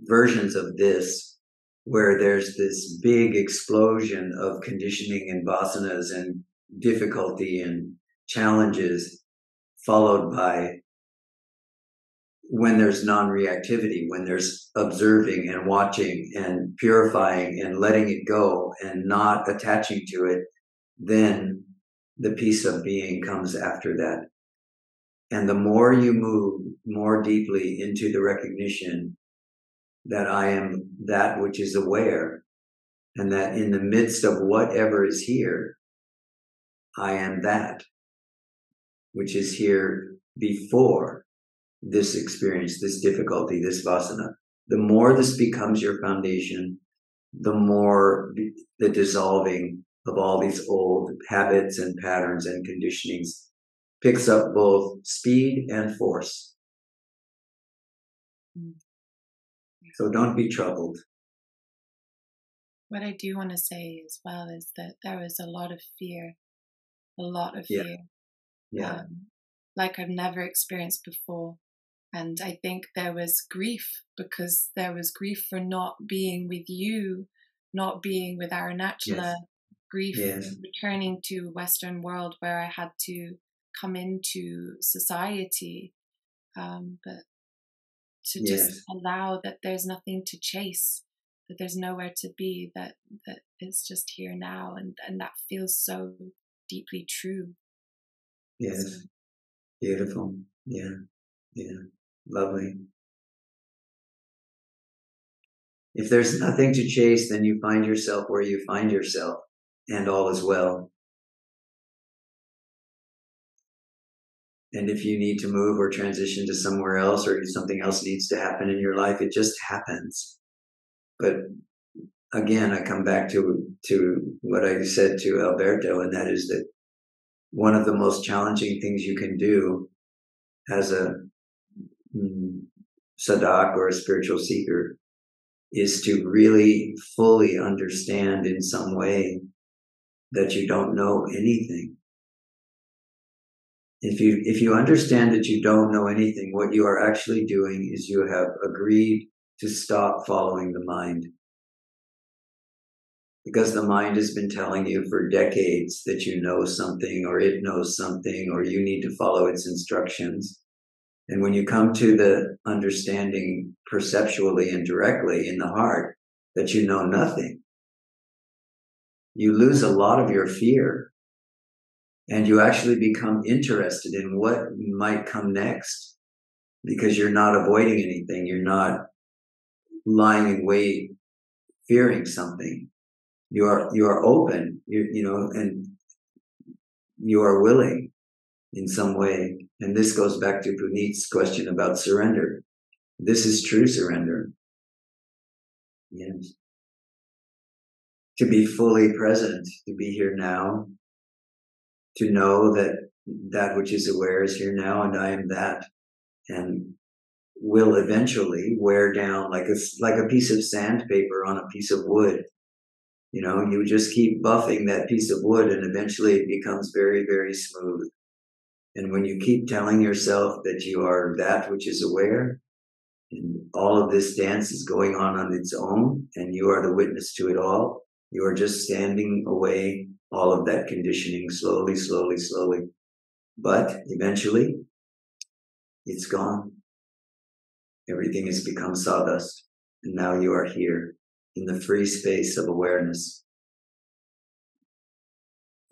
Speaker 1: versions of this where there's this big explosion of conditioning and vasanas and difficulty and challenges, followed by when there's non-reactivity, when there's observing and watching and purifying and letting it go and not attaching to it, then the peace of being comes after that. And the more you move more deeply into the recognition that I am that which is aware, and that in the midst of whatever is here, I am that which is here before this experience, this difficulty, this vasana. The more this becomes your foundation, the more the dissolving of all these old habits and patterns and conditionings picks up both speed and force. So don't be troubled.
Speaker 5: what I do want to say as well is that there was a lot of fear,
Speaker 1: Yeah.
Speaker 5: Like I've never experienced before. And I think there was grief, because there was grief for not being with you, not being with Arunachala, grief returning to Western world where I had to come into society, but to just allow that there's nothing to chase, that there's nowhere to be, that it's just here now, and that feels so deeply true.
Speaker 1: Yes.
Speaker 5: So,
Speaker 1: Beautiful. Yeah. Lovely. If there's nothing to chase, then you find yourself where you find yourself, and all is well. And if you need to move or transition to somewhere else, or something else needs to happen in your life, it just happens. But again, I come back to what I said to Alberto, and that is that one of the most challenging things you can do as a sadhak or a spiritual seeker is to really fully understand in some way that you don't know anything. If you understand that you don't know anything, what you are actually doing is you have agreed to stop following the mind. Because the mind has been telling you for decades that you know something, or it knows something, or you need to follow its instructions. And when you come to the understanding perceptually and directly in the heart that you know nothing, you lose a lot of your fear. And you actually become interested in what might come next, because you're not avoiding anything. You're not lying in wait, fearing something. You are open, and you are willing in some way. And this goes back to Puneet's question about surrender. This is true surrender. Yes. To be fully present, to be here now, to know that that which is aware is here now, and I am that, and will eventually wear down like a piece of sandpaper on a piece of wood. You just keep buffing that piece of wood, and eventually it becomes very, very smooth. And when you keep telling yourself that you are that which is aware, and all of this dance is going on its own, and you are the witness to it all, you are just standing away all of that conditioning slowly, slowly, slowly. But eventually, it's gone. Everything has become sawdust, and now you are here in the free space of awareness.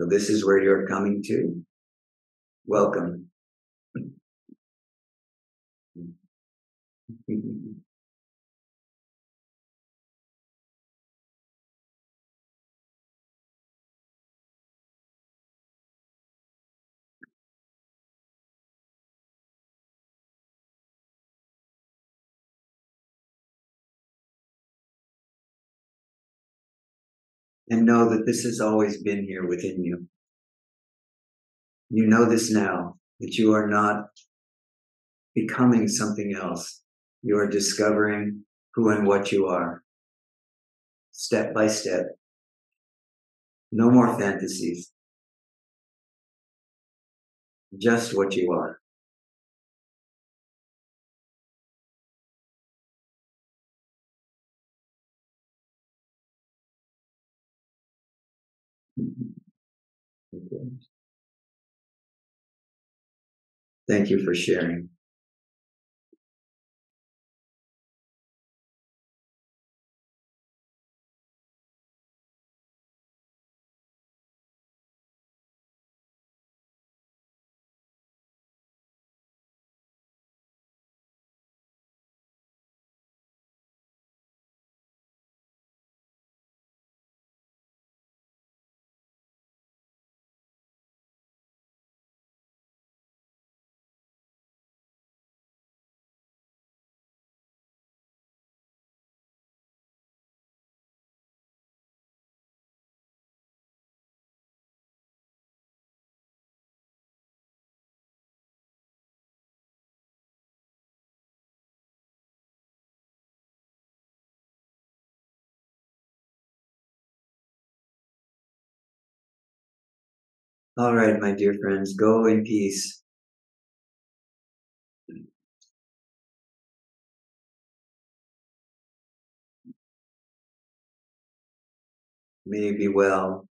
Speaker 1: So this is where you're coming to. Welcome. And know that this has always been here within you. You know this now, that you are not becoming something else. You are discovering who and what you are, step by step. No more fantasies. Just what you are. Okay. Thank you for sharing. All right, my dear friends, go in peace. May you be well.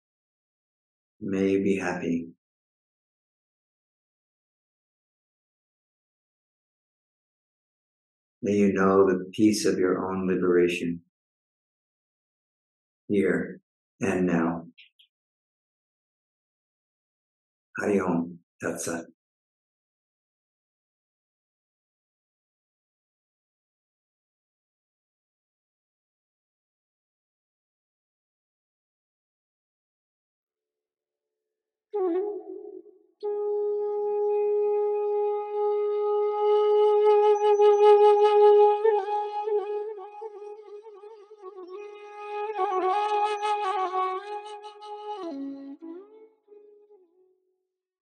Speaker 1: May you be happy. May you know the peace of your own liberation here and now. Hari Om. Tat Sat.